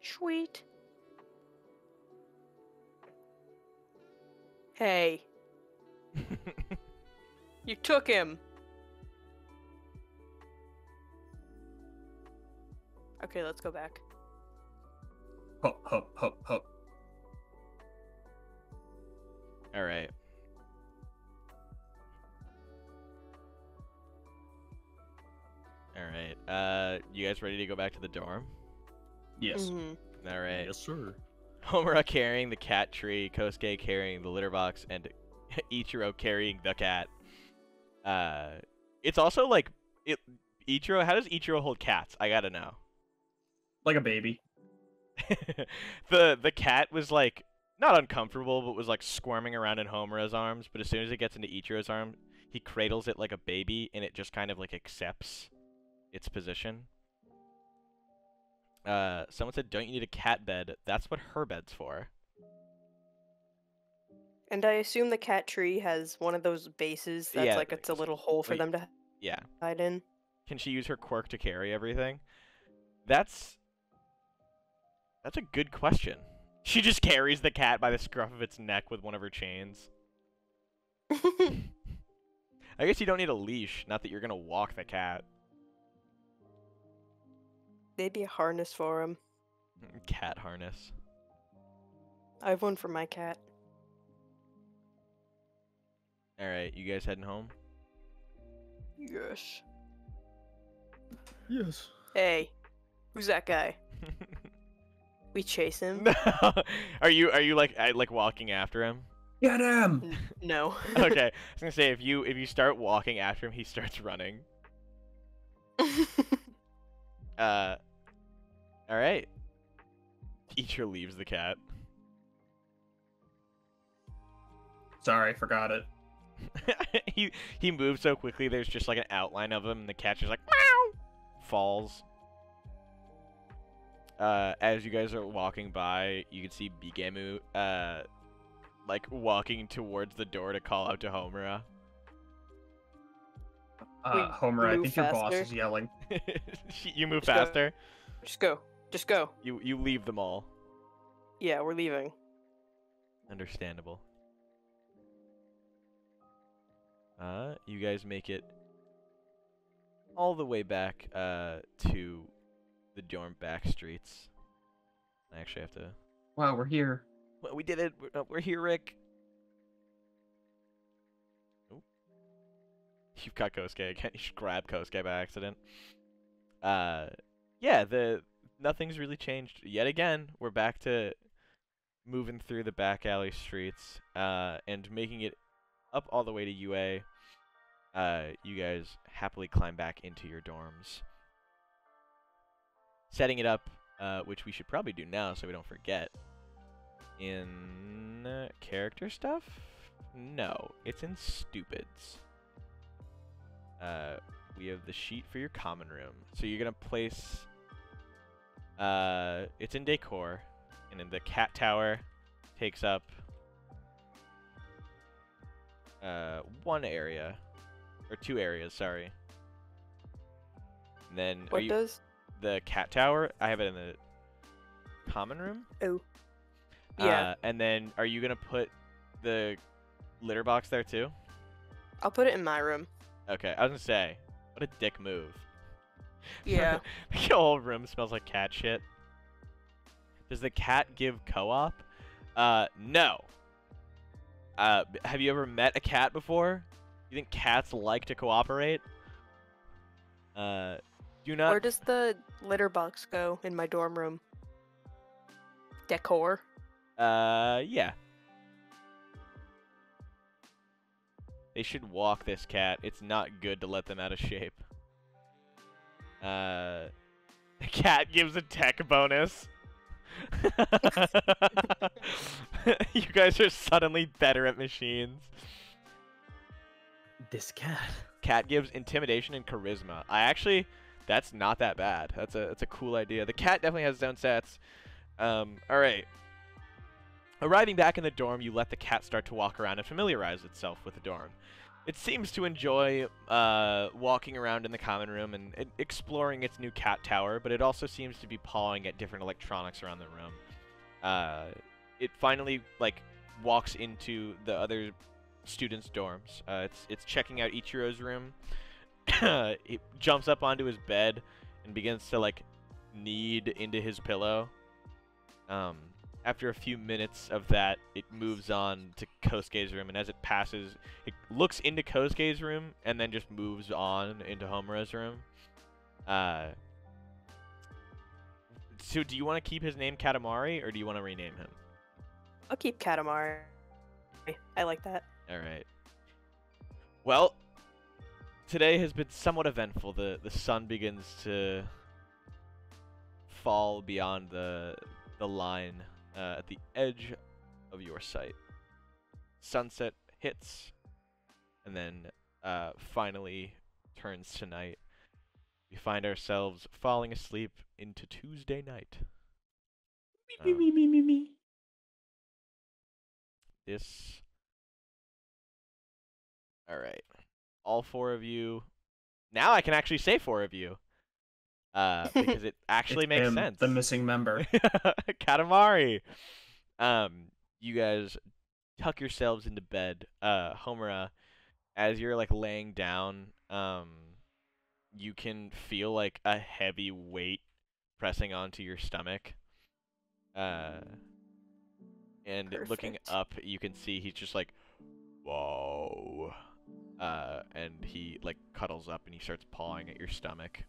Sweet. Hey, you took him. Okay, let's go back. Hop, hop, hop, hop. All right. All right. You guys ready to go back to the dorm? Yes. Mhm. All right. sir. Homura carrying the cat tree, Kosuke carrying the litter box, and Ichiro carrying the cat. It's also like Ichiro. How does Ichiro hold cats? I gotta know. Like a baby. The cat was like not uncomfortable, but was like squirming around in Homura's arms. But as soon as it gets into Ichiro's arm, he cradles it like a baby, and it just kind of like accepts its position. Someone said, "Don't you need a cat bed?" That's what her bed's for. And I assume the cat tree has one of those bases that's Yeah, like it's a little hole for wait. them to Yeah. hide in. Can she use her quirk to carry everything? That's a good question. She just carries the cat by the scruff of its neck with one of her chains. I guess you don't need a leash. Not that you're gonna walk the cat. Maybe a harness for him. Cat harness. I have one for my cat. All right, you guys heading home? Yes. Yes. Hey, who's that guy? We chase him? No. Are you like walking after him? Get him! No. Okay. I was gonna say if you start walking after him, he starts running. All right. Teacher leaves the cat. Sorry, forgot it. he moves so quickly. There's just like an outline of him, and the cat just like meow, falls. As you guys are walking by, you can see Bigemu like walking towards the door to call out to Homura. Homer, I move think your boss faster. is yelling. You move Just go. faster. Just go. Just go. You leave them all. Yeah, we're leaving. Understandable. You guys make it all the way back to the dorm back streets. I actually have to. Wow, we're here. Well, we did it. We're here, Rick. Oh. You've got Kosuke again. You should grab Kosuke by accident. Yeah, nothing's really changed yet again. We're back to moving through the back alley streets and making it up all the way to UA. You guys happily climb back into your dorms. Setting it up, which we should probably do now so we don't forget. In character stuff? No, it's in stupids. We have the sheet for your common room. So you're gonna place. It's in decor, and in the cat tower takes up one area, or 2 areas. Sorry. And then What does? the cat tower? I have it in the common room. Oh. Yeah. And then are you gonna put the litter box there too? I'll put it in my room. Okay, I was gonna say, what a dick move. Yeah. The whole room smells like cat shit. Does the cat give co-op? No. Have you ever met a cat before? You think cats like to cooperate? Do not. Where does the litter box go in my dorm room? Decor. Yeah. They should walk this cat. It's not good to let them out of shape. The cat gives a tech bonus. You guys are suddenly better at machines. This cat. Cat gives intimidation and charisma. That's not that bad. That's a cool idea. The cat definitely has its own stats. All right. Arriving back in the dorm, you let the cat start to walk around and familiarize itself with the dorm. It seems to enjoy walking around in the common room and exploring its new cat tower, but it also seems to be pawing at different electronics around the room. It finally walks into the other students' dorms. It's checking out Ichiro's room. It jumps up onto his bed and begins to knead into his pillow. After a few minutes of that, it moves on to Kosuke's room, and as it passes, it looks into Kosuke's room and then just moves on into Homura's room. So do you want to keep his name Katamari, or do you want to rename him? I'll keep Katamari. I like that. All right. Well, today has been somewhat eventful. The sun begins to fall beyond the line at the edge of your sight. Sunset hits, and then finally turns to night. We find ourselves falling asleep into Tuesday night. Me. This. All right. All 4 of you. Now I can actually say 4 of you. Because it actually It's makes him, sense. the missing member. Katamari. You guys tuck yourselves into bed. Homura, as you're laying down, you can feel a heavy weight pressing onto your stomach. And looking Perfect. up, you can see he's just like, whoa. And he like cuddles up and he starts pawing at your stomach,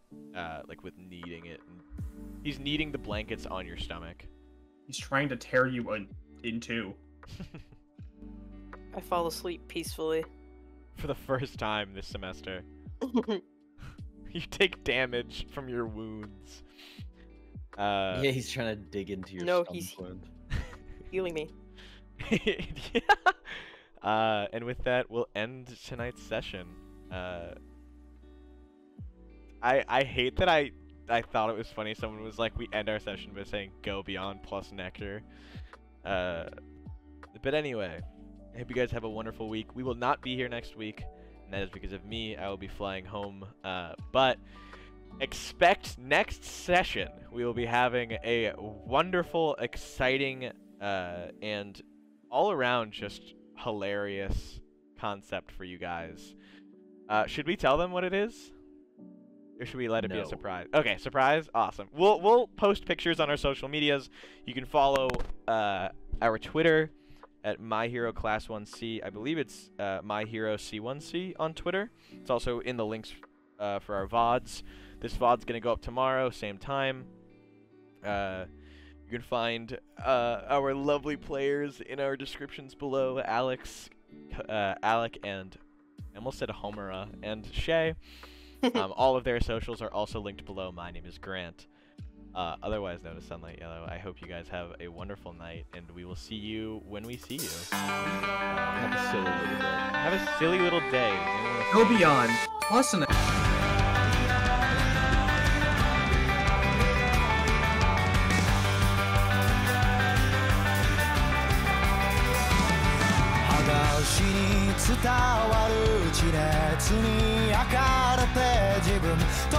like with kneading it. And he's kneading the blankets on your stomach. He's trying to tear you in two. I fall asleep peacefully. For the first time this semester. You take damage from your wounds. Yeah, he's trying to dig into your No, stomach he's- wound. Healing me. And with that, we'll end tonight's session. I hate that I thought it was funny. Someone was like, we end our session by saying "Go Beyond" plus Nectar. But anyway, I hope you guys have a wonderful week. We will not be here next week, and that is because of me. I will be flying home. But expect next session. We will be having a wonderful, exciting, and all around just hilarious concept for you guys. Should we tell them what it is? Or should we let it be a No. surprise? Okay, surprise? Awesome. We'll post pictures on our social medias. You can follow our Twitter at MyHeroClass1C. I believe it's MyHeroC1C on Twitter. It's also in the links for our VODs. This VOD's going to go up tomorrow, same time. You can find our lovely players in our descriptions below. Alec, and I almost said Homura, and Shay. All of their socials are also linked below. My name is Grant, otherwise known as Sunlight Yellow. I hope you guys have a wonderful night, and we will see you when we see you. Have a silly little bit. Have a silly little day. and we'll Go see you. Beyond. Plus an肌牛に伝わる地熱に焼かれて自分